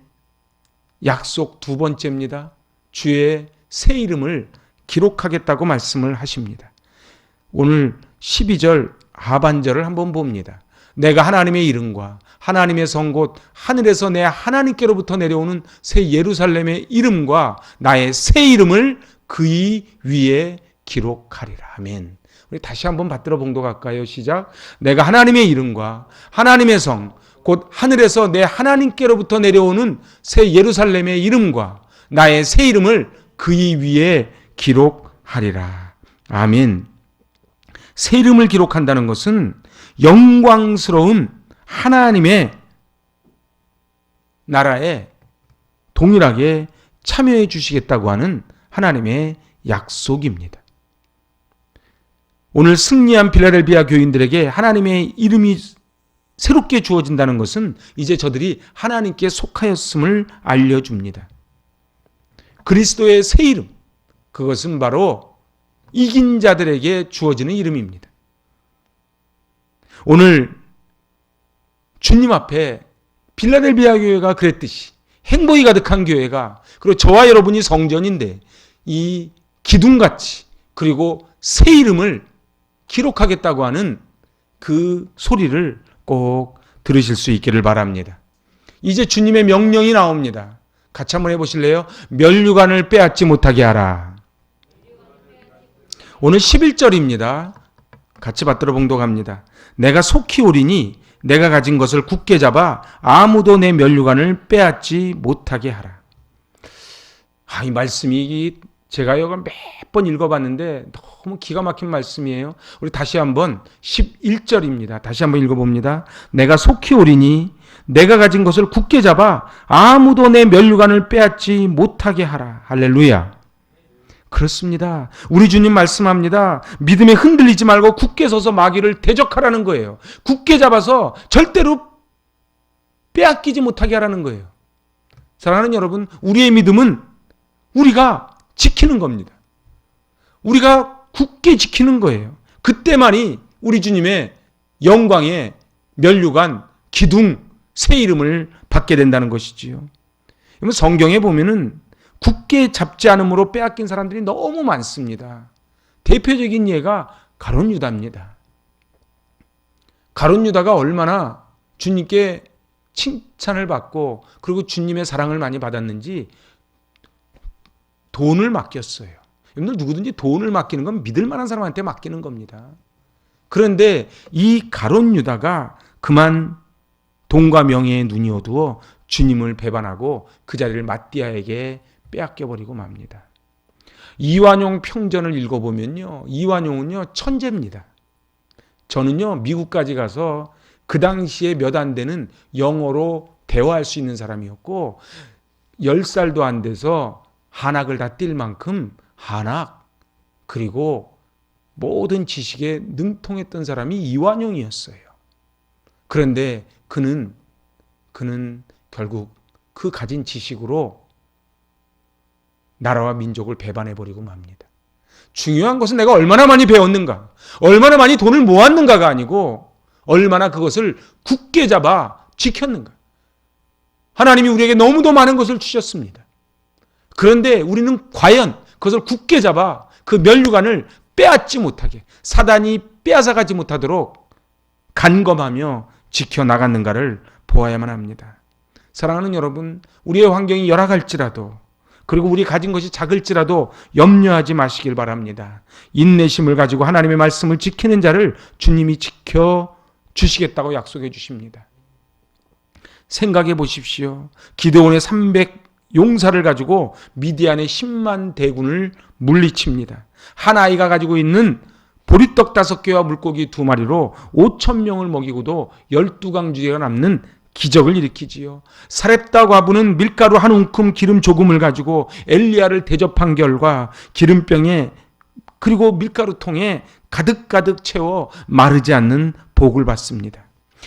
약속 두 번째입니다. 주의 새 이름을 기록하겠다고 말씀을 하십니다. 오늘 12절 하반절을 한번 봅니다. 내가 하나님의 이름과 하나님의 성 곧 하늘에서 내 하나님께로부터 내려오는 새 예루살렘의 이름과 나의 새 이름을 그의 위에 기록하리라. 아멘. 우리 다시 한번 받들어 봉독할까요? 시작. 내가 하나님의 이름과 하나님의 성 곧 하늘에서 내 하나님께로부터 내려오는 새 예루살렘의 이름과 나의 새 이름을 그의 위에 기록하리라. 아멘. 새 이름을 기록한다는 것은 영광스러운 하나님의 나라에 동일하게 참여해 주시겠다고 하는 하나님의 약속입니다. 오늘 승리한 빌라델비아 교인들에게 하나님의 이름이 새롭게 주어진다는 것은 이제 저들이 하나님께 속하였음을 알려줍니다. 그리스도의 새 이름, 그것은 바로 이긴 자들에게 주어지는 이름입니다. 오늘 주님 앞에 빌라델비아 교회가 그랬듯이 행복이 가득한 교회가, 그리고 저와 여러분이 성전인데 이 기둥같이 그리고 새 이름을 기록하겠다고 하는 그 소리를 꼭 들으실 수 있기를 바랍니다. 이제 주님의 명령이 나옵니다. 같이 한번 해보실래요? 면류관을 빼앗지 못하게 하라. 오늘 11절입니다. 같이 받들어 봉독합니다. 내가 속히 오리니 내가 가진 것을 굳게 잡아 아무도 내 면류관을 빼앗지 못하게 하라. 이 말씀이 제가 여기 몇 번 읽어봤는데 너무 기가 막힌 말씀이에요. 우리 다시 한번 11절입니다. 다시 한번 읽어봅니다. 내가 속히 오리니 내가 가진 것을 굳게 잡아 아무도 내 면류관을 빼앗지 못하게 하라. 할렐루야. 그렇습니다. 우리 주님 말씀합니다. 믿음에 흔들리지 말고 굳게 서서 마귀를 대적하라는 거예요. 굳게 잡아서 절대로 빼앗기지 못하게 하라는 거예요. 사랑하는 여러분, 우리의 믿음은 우리가 지키는 겁니다. 우리가 굳게 지키는 거예요. 그때만이 우리 주님의 영광의 면류관, 기둥, 새 이름을 받게 된다는 것이지요. 성경에 보면은 굳게 잡지 않음으로 빼앗긴 사람들이 너무 많습니다. 대표적인 예가 가룟 유다입니다. 가룟 유다가 얼마나 주님께 칭찬을 받고 그리고 주님의 사랑을 많이 받았는지 돈을 맡겼어요. 여러분들 누구든지 돈을 맡기는 건 믿을 만한 사람한테 맡기는 겁니다. 그런데 이 가룟 유다가 그만 돈과 명예에 눈이 어두워 주님을 배반하고 그 자리를 마띠아에게 빼앗겨버리고 맙니다. 이완용 평전을 읽어보면요, 이완용은요 천재입니다. 저는요 미국까지 가서 그 당시에 몇 안 되는 영어로 대화할 수 있는 사람이었고 10살도 안 돼서 한학을 다 뛸 만큼 한학 그리고 모든 지식에 능통했던 사람이 이완용이었어요. 그런데 그는 결국 그 가진 지식으로 나라와 민족을 배반해버리고 맙니다. 중요한 것은 내가 얼마나 많이 배웠는가, 얼마나 많이 돈을 모았는가가 아니고 얼마나 그것을 굳게 잡아 지켰는가. 하나님이 우리에게 너무도 많은 것을 주셨습니다. 그런데 우리는 과연 그것을 굳게 잡아 그 면류관을 빼앗지 못하게, 사단이 빼앗아가지 못하도록 간검하며 지켜나갔는가를 보아야만 합니다. 사랑하는 여러분, 우리의 환경이 열악할지라도 그리고 우리 가진 것이 작을지라도 염려하지 마시길 바랍니다. 인내심을 가지고 하나님의 말씀을 지키는 자를 주님이 지켜주시겠다고 약속해 주십니다. 생각해 보십시오. 기드온의 300 용사를 가지고 미디안의 10만 대군을 물리칩니다. 한 아이가 가지고 있는 보리떡 5개와 물고기 2마리로 5,000명을 먹이고도 12강주리가 남는 기적을 일으키지요. 사렙다 과부는 밀가루 한 움큼 기름 조금을 가지고 엘리야를 대접한 결과 기름병에 그리고 밀가루통에 가득가득 채워 마르지 않는 복을 받습니다.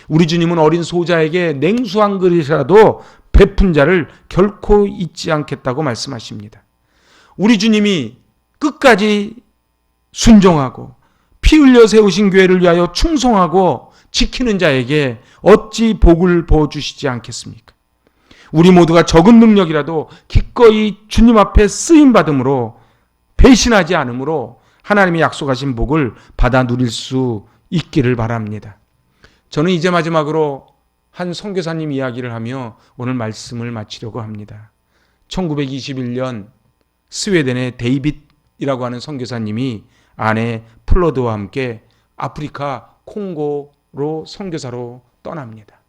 우리 주님은 어린 소자에게 냉수 한 그릇이라도 베푼 자를 결코 잊지 않겠다고 말씀하십니다. 우리 주님이 끝까지 순종하고 피 흘려 세우신 교회를 위하여 충성하고 지키는 자에게 어찌 복을 부어주시지 않겠습니까? 우리 모두가 적은 능력이라도 기꺼이 주님 앞에 쓰임받음으로 배신하지 않으므로 하나님이 약속하신 복을 받아 누릴 수 있기를 바랍니다. 저는 이제 마지막으로 한 선교사님 이야기를 하며 오늘 말씀을 마치려고 합니다. 1921년 스웨덴의 데이빗이라고 하는 선교사님이 아내 플로드와 함께 아프리카 콩고로 선교사로 떠납니다.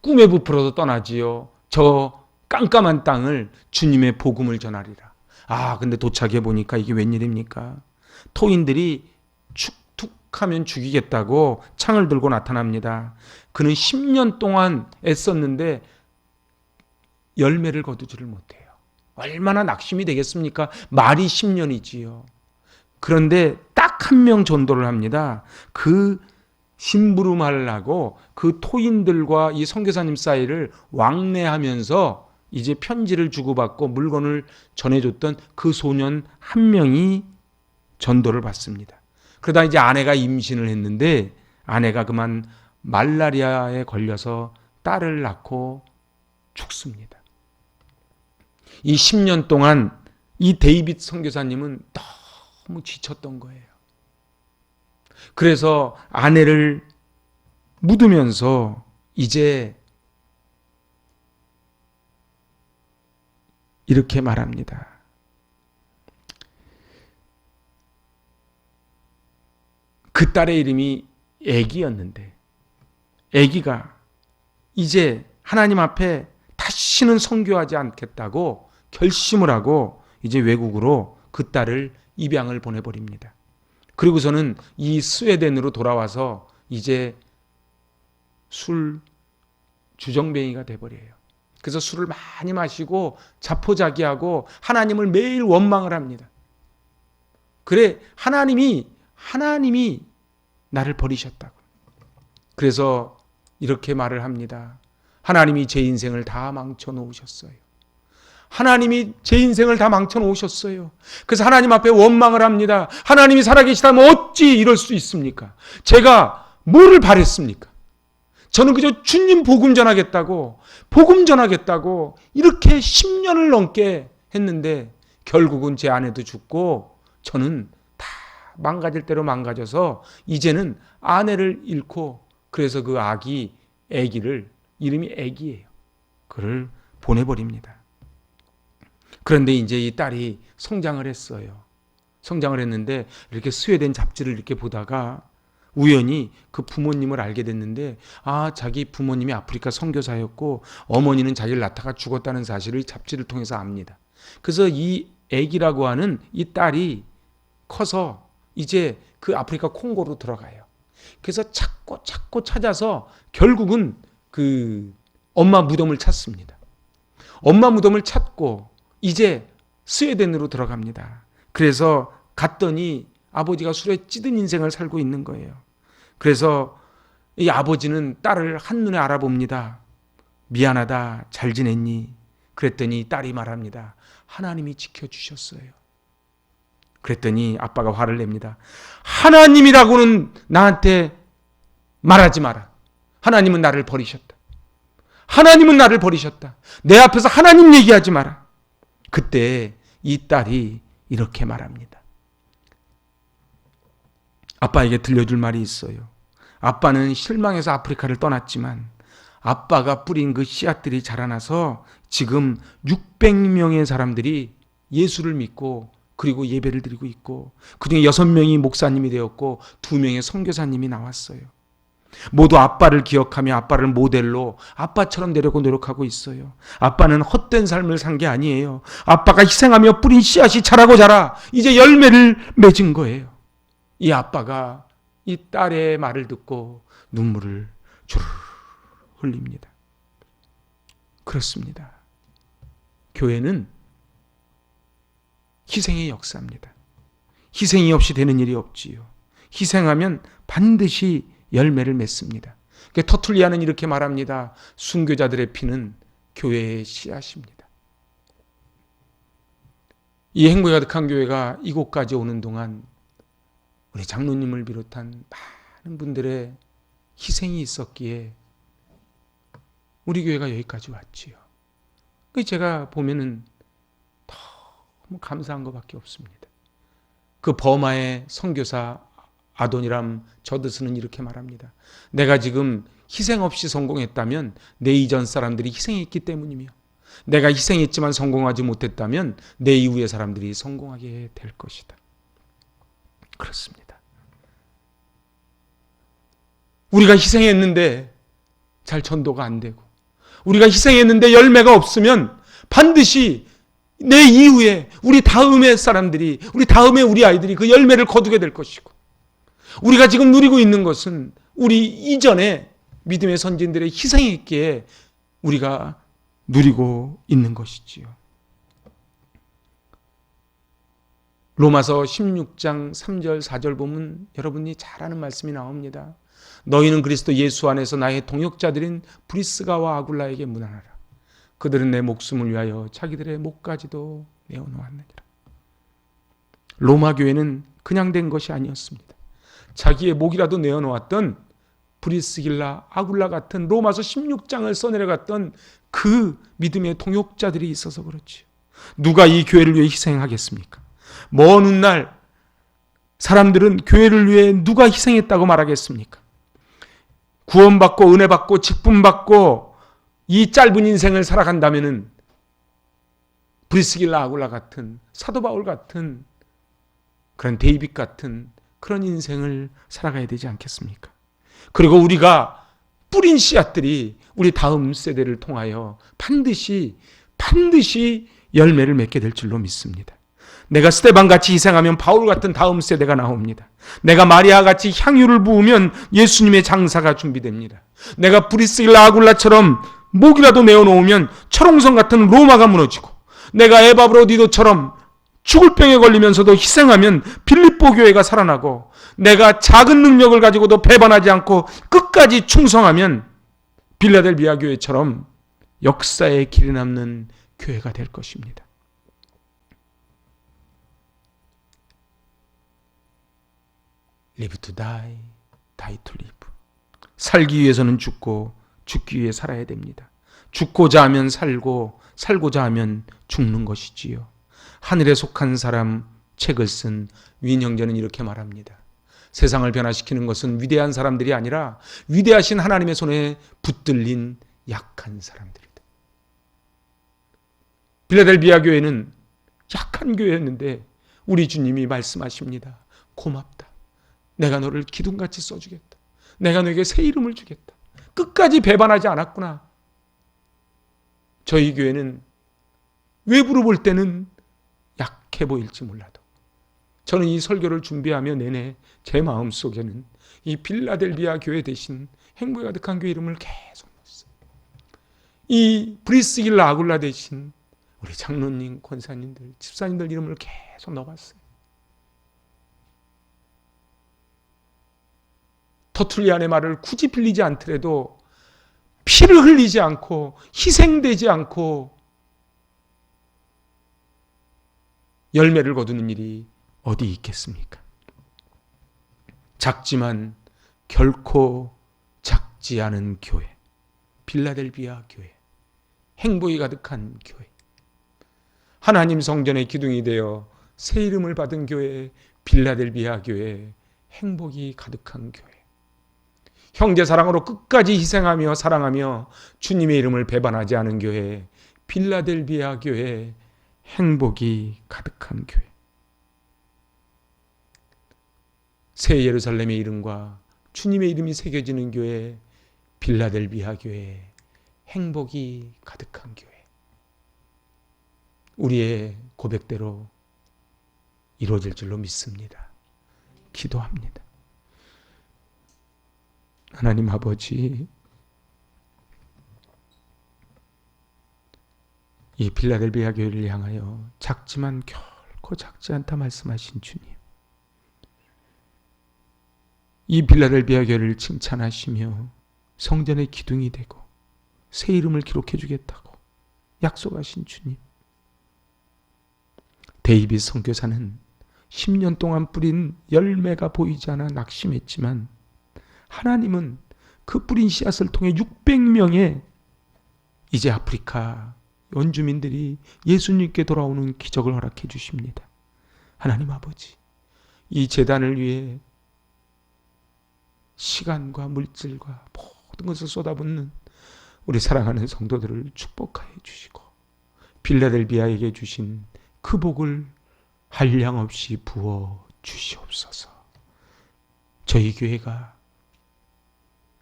꿈에 부풀어서 떠나지요. 저 깜깜한 땅을 주님의 복음을 전하리라. 근데 도착해 보니까 이게 웬일입니까? 토인들이 툭툭하면 죽이겠다고 창을 들고 나타납니다. 그는 10년 동안 애썼는데 열매를 거두지를 못해요. 얼마나 낙심이 되겠습니까? 말이 10년이지요. 그런데 딱 한 명 전도를 합니다. 그 심부름을 하고 그 토인들과 이 선교사님 사이를 왕래하면서 이제 편지를 주고받고 물건을 전해줬던 그 소년 한 명이 전도를 받습니다. 그러다 이제 아내가 임신을 했는데 아내가 그만 말라리아에 걸려서 딸을 낳고 죽습니다. 이 10년 동안 이 데이빗 선교사님은 너무 지쳤던 거예요. 그래서 아내를 묻으면서 이제 이렇게 말합니다. 그 딸의 이름이 애기였는데 애기가 이제 하나님 앞에 다시는 선교하지 않겠다고 결심을 하고 이제 외국으로 그 딸을 입양을 보내버립니다. 그리고서는 이 스웨덴으로 돌아와서 이제 술 주정뱅이가 돼버려요. 그래서 술을 많이 마시고 자포자기하고 하나님을 매일 원망을 합니다. 그래, 하나님이 나를 버리셨다고. 그래서 이렇게 말을 합니다. 하나님이 제 인생을 다 망쳐 놓으셨어요. 하나님이 제 인생을 다 망쳐 놓으셨어요. 그래서 하나님 앞에 원망을 합니다. 하나님이 살아계시다면 어찌 이럴 수 있습니까? 제가 뭐를 바랬습니까? 저는 그저 주님 복음 전하겠다고 이렇게 10년을 넘게 했는데 결국은 제 아내도 죽고 저는 다 망가질 대로 망가져서 이제는 아내를 잃고 그래서 그 아기를 이름이 애기예요. 그를 보내버립니다. 그런데 이제 이 딸이 성장을 했어요. 성장을 했는데 이렇게 스웨덴 잡지를 이렇게 보다가 우연히 그 부모님을 알게 됐는데 자기 부모님이 아프리카 선교사였고 어머니는 자기를 낳다가 죽었다는 사실을 잡지를 통해서 압니다. 그래서 이 애기라고 하는 이 딸이 커서 이제 그 아프리카 콩고로 들어가요. 그래서 찾고 찾아서 결국은 그 엄마 무덤을 찾습니다. 엄마 무덤을 찾고 이제 스웨덴으로 들어갑니다. 그래서 갔더니 아버지가 술에 찌든 인생을 살고 있는 거예요. 그래서 이 아버지는 딸을 한눈에 알아봅니다. 미안하다, 잘 지냈니? 그랬더니 딸이 말합니다. 하나님이 지켜주셨어요. 그랬더니 아빠가 화를 냅니다. 하나님이라고는 나한테 말하지 마라. 하나님은 나를 버리셨다. 하나님은 나를 버리셨다. 내 앞에서 하나님 얘기하지 마라. 그때 이 딸이 이렇게 말합니다. 아빠에게 들려줄 말이 있어요. 아빠는 실망해서 아프리카를 떠났지만 아빠가 뿌린 그 씨앗들이 자라나서 지금 600명의 사람들이 예수를 믿고 그리고 예배를 드리고 있고 그중에 6명이 목사님이 되었고 2명의 선교사님이 나왔어요. 모두 아빠를 기억하며 아빠를 모델로 아빠처럼 되려고 노력하고 있어요. 아빠는 헛된 삶을 산 게 아니에요. 아빠가 희생하며 뿌린 씨앗이 자라고 자라 이제 열매를 맺은 거예요. 이 아빠가 이 딸의 말을 듣고 눈물을 주르르 흘립니다. 그렇습니다. 교회는 희생의 역사입니다. 희생이 없이 되는 일이 없지요. 희생하면 반드시 열매를 맺습니다. 터툴리아는 이렇게 말합니다. 순교자들의 피는 교회의 씨앗입니다. 이 행복이 가득한 교회가 이곳까지 오는 동안 우리 장로님을 비롯한 많은 분들의 희생이 있었기에 우리 교회가 여기까지 왔지요. 제가 보면은 너무 감사한 것밖에 없습니다. 그 버마의 선교사 아도니람 저드스는 이렇게 말합니다. 내가 지금 희생 없이 성공했다면 내 이전 사람들이 희생했기 때문이며 내가 희생했지만 성공하지 못했다면 내 이후의 사람들이 성공하게 될 것이다. 그렇습니다. 우리가 희생했는데 잘 전도가 안 되고 우리가 희생했는데 열매가 없으면 반드시 내 이후에 우리 다음의 사람들이 우리 다음에 우리 아이들이 그 열매를 거두게 될 것이고 우리가 지금 누리고 있는 것은 우리 이전에 믿음의 선진들의 희생했기에 우리가 누리고 있는 것이지요. 로마서 16장 3절 4절 보면 여러분이 잘 아는 말씀이 나옵니다. 너희는 그리스도 예수 안에서 나의 동역자들인 브리스가와 아굴라에게 문안하라. 그들은 내 목숨을 위하여 자기들의 목까지도 내어놓았느니라. 로마 교회는 그냥 된 것이 아니었습니다. 자기의 목이라도 내어놓았던 브리스길라, 아굴라 같은 로마서 16장을 써내려갔던 그 믿음의 동역자들이 있어서 그렇지요. 누가 이 교회를 위해 희생하겠습니까? 먼 훗날 사람들은 교회를 위해 누가 희생했다고 말하겠습니까? 구원받고 은혜받고 직분받고 이 짧은 인생을 살아간다면은 브리스길라, 아굴라 같은, 사도 바울 같은, 그런 데이빗 같은 그런 인생을 살아가야 되지 않겠습니까? 그리고 우리가 뿌린 씨앗들이 우리 다음 세대를 통하여 반드시 열매를 맺게 될 줄로 믿습니다. 내가 스데반같이 희생하면 바울 같은 다음 세대가 나옵니다. 내가 마리아같이 향유를 부으면 예수님의 장사가 준비됩니다. 내가 브리스길라, 아굴라처럼 목이라도 내어놓으면 철옹성 같은 로마가 무너지고, 내가 에바브로디도처럼 죽을 병에 걸리면서도 희생하면 빌립보 교회가 살아나고, 내가 작은 능력을 가지고도 배반하지 않고 끝까지 충성하면 빌라델비아 교회처럼 역사의 길이 남는 교회가 될 것입니다. Live to die, die to live. 살기 위해서는 죽고 죽기 위해 살아야 됩니다. 죽고자 하면 살고 살고자 하면 죽는 것이지요. 하늘에 속한 사람 책을 쓴 윈 형제는 이렇게 말합니다. 세상을 변화시키는 것은 위대한 사람들이 아니라 위대하신 하나님의 손에 붙들린 약한 사람들이다. 빌라델비아 교회는 약한 교회였는데 우리 주님이 말씀하십니다. 고맙다. 내가 너를 기둥같이 써주겠다. 내가 너에게 새 이름을 주겠다. 끝까지 배반하지 않았구나. 저희 교회는 외부로 볼 때는 약해 보일지 몰라도 저는 이 설교를 준비하며 내내 제 마음속에는 이 빌라델비아 교회 대신 행복이 가득한 교회 이름을 계속 넣었어요. 이 브리스길라, 아굴라 대신 우리 장로님, 권사님들, 집사님들 이름을 계속 넣어봤어요. 터툴리안의 말을 굳이 빌리지 않더라도 피를 흘리지 않고 희생되지 않고 열매를 거두는 일이 어디 있겠습니까? 작지만 결코 작지 않은 교회, 빌라델비아 교회, 행복이 가득한 교회, 하나님 성전의 기둥이 되어 새 이름을 받은 교회, 빌라델비아 교회, 행복이 가득한 교회, 형제 사랑으로 끝까지 희생하며 사랑하며 주님의 이름을 배반하지 않은 교회, 빌라델비아 교회, 행복이 가득한 교회. 새 예루살렘의 이름과 주님의 이름이 새겨지는 교회, 빌라델비아 교회, 행복이 가득한 교회. 우리의 고백대로 이루어질 줄로 믿습니다. 기도합니다. 하나님 아버지, 이 빌라델비아 교회를 향하여 작지만 결코 작지 않다 말씀하신 주님, 이 빌라델비아 교회를 칭찬하시며 성전의 기둥이 되고 새 이름을 기록해 주겠다고 약속하신 주님, 데이빗 선교사는 10년 동안 뿌린 열매가 보이지 않아 낙심했지만 하나님은 그 뿌린 씨앗을 통해 600명의 이제 아프리카 원주민들이 예수님께 돌아오는 기적을 허락해 주십니다. 하나님 아버지, 이 제단을 위해 시간과 물질과 모든 것을 쏟아붓는 우리 사랑하는 성도들을 축복하여 주시고 빌라델비아에게 주신 그 복을 한량없이 부어 주시옵소서. 저희 교회가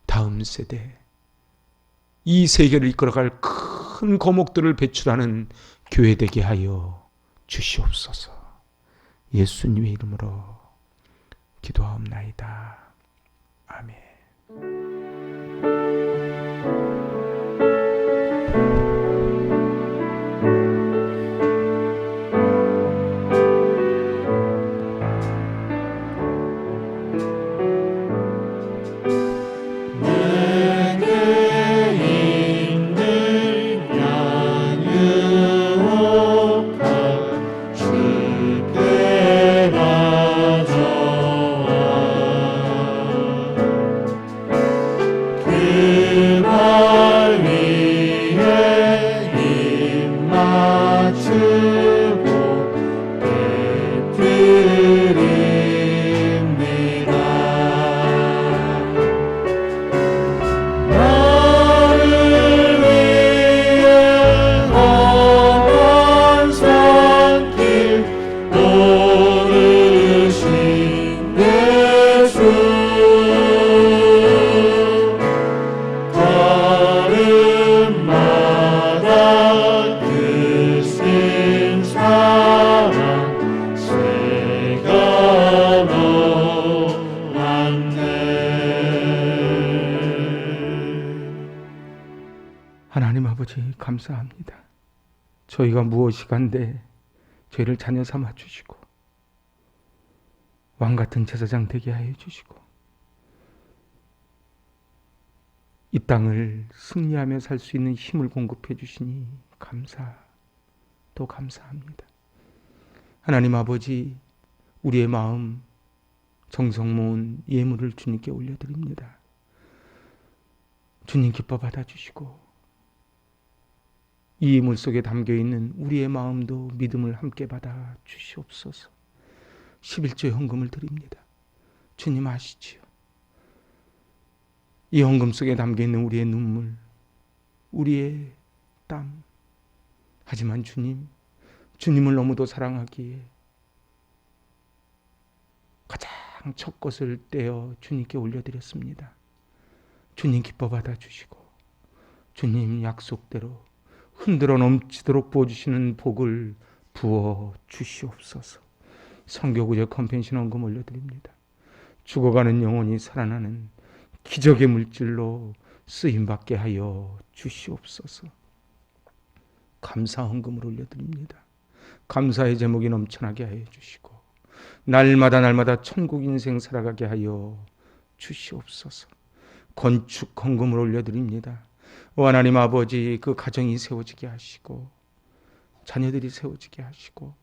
다음 세대, 이 세계를 이끌어갈 큰 거목들을 배출하는 교회 되게 하여 주시옵소서. 예수님의 이름으로 기도하옵나이다. 아멘. 감사합니다. 저희가 무엇이간데 저희를 자녀 삼아 주시고 왕같은 제사장 되게 하여 주시고 이 땅을 승리하며 살 수 있는 힘을 공급해 주시니 또 감사합니다. 하나님 아버지, 우리의 마음 정성 모은 예물을 주님께 올려드립니다. 주님 기뻐 받아주시고 이 예물 속에 담겨있는 우리의 마음도 믿음을 함께 받아 주시옵소서. 11조 헌금을 드립니다. 주님 아시지요. 이 헌금 속에 담겨있는 우리의 눈물, 우리의 땀. 하지만 주님을 너무도 사랑하기에 가장 첫 것을 떼어 주님께 올려드렸습니다. 주님 기뻐 받아주시고 주님 약속대로 흔들어 넘치도록 부어주시는 복을 부어 주시옵소서. 선교구제 컴펜션 헌금 올려드립니다. 죽어가는 영혼이 살아나는 기적의 물질로 쓰임받게 하여 주시옵소서. 감사 헌금을 올려드립니다. 감사의 제목이 넘쳐나게 하여 주시고 날마다 천국 인생 살아가게 하여 주시옵소서. 건축 헌금을 올려드립니다. 하나님 아버지, 그 가정이 세워지게 하시고 자녀들이 세워지게 하시고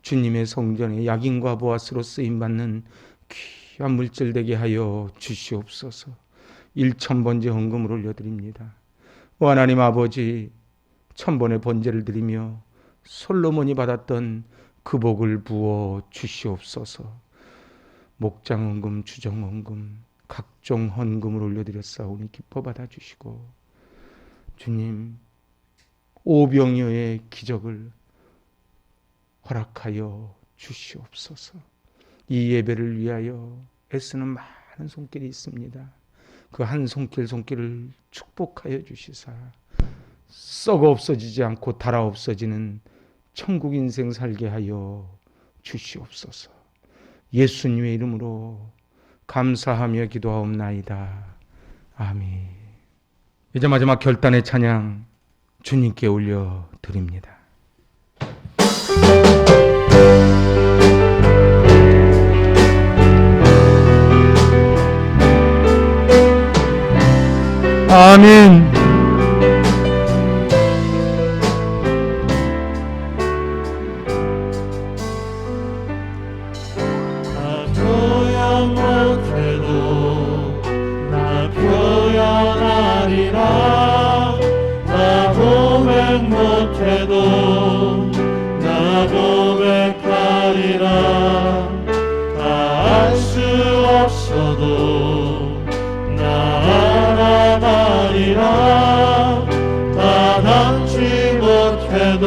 주님의 성전에 약인과 보아스로 쓰임받는 귀한 물질 되게 하여 주시옵소서. 1000번째 헌금을 올려드립니다. 하나님 아버지, 1000번의 번제를 드리며 솔로몬이 받았던 그 복을 부어 주시옵소서. 목장 헌금, 주정 헌금, 각종 헌금을 올려드렸사오니 기뻐 받아주시고 주님, 오병이어의 기적을 허락하여 주시옵소서. 이 예배를 위하여 애쓰는 많은 손길이 있습니다. 그 한 손길을 축복하여 주시사 썩어 없어지지 않고 닳아 없어지는 천국 인생 살게 하여 주시옵소서. 예수님의 이름으로 감사하며 기도하옵나이다. 아멘. 이제 마지막 결단의 찬양 주님께 올려드립니다. 아멘. 나 표현 못해도 나 표현하리라. 나 고백 못해도 나 고백하리라. 다 알 수 없어도 나 알아가리라. 다 닮지 못해도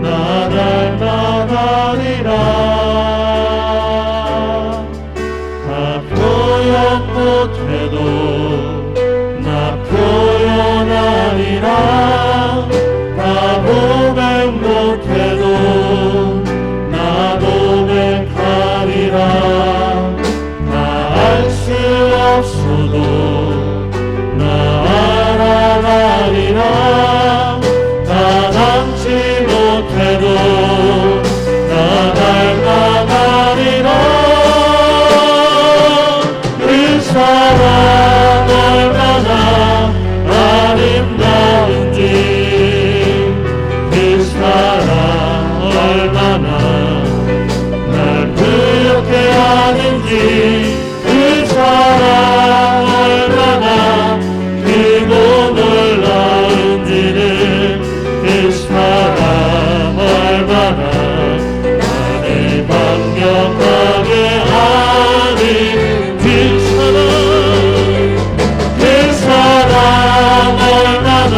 나 닮아가리라. 다 표현 못해도 나 표현하리라. 다 고백 못해도 나 고백하리라. 알 수 없어도 나 알아가리라. 다 닮지 못해도 나 닮아가리라. 그 사랑 얼마나 아름다운지, 그 사랑 얼마나 날 부욕해 하는지, 그 사랑 얼마나 크고 놀라운지를, 그 사랑 얼마나 나를 감격하게 하는지, 그 사랑 얼마나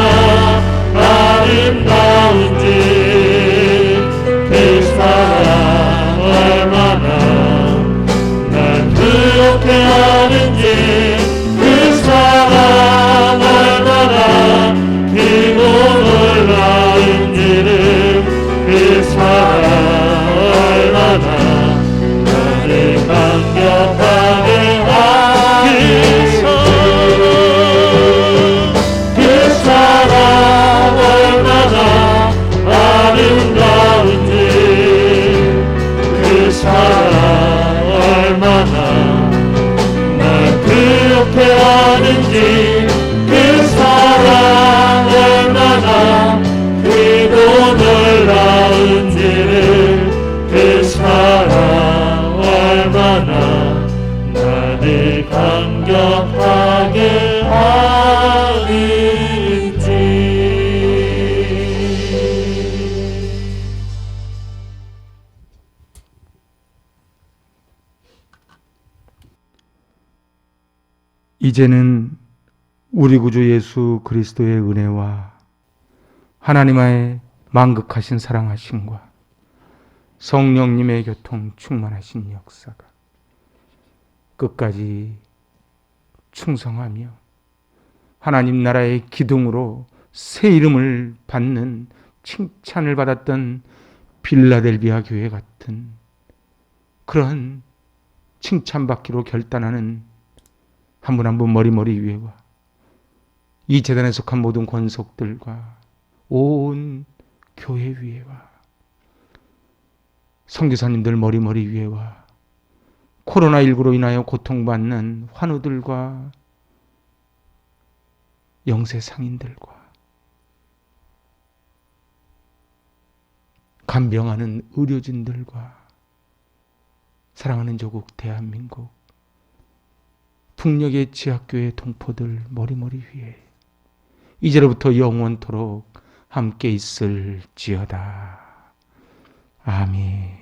아름다운지, 그 사랑 얼마나 날 사랑 얼마나 날 그렇게 하는지 그 사랑 얼마나 크고 놀라운지를 그 사랑 얼마나 나를 감격하게 하는지. 이제는 우리 구주 예수 그리스도의 은혜와 하나님의 만극하신 사랑하심과 성령님의 교통 충만하신 역사가 끝까지 충성하며 하나님 나라의 기둥으로 새 이름을 받는 칭찬을 받았던 빌라델비아 교회 같은 그런 칭찬받기로 결단하는 한 분 한 분 머리머리 위에와 이 재단에 속한 모든 권속들과 온 교회 위에와 선교사님들 머리머리 위에와 코로나19로 인하여 고통받는 환우들과 영세상인들과 간병하는 의료진들과 사랑하는 조국 대한민국 북녘의 지하교회 동포들 머리머리 위에 이제로부터 영원토록 함께 있을지어다. 아멘.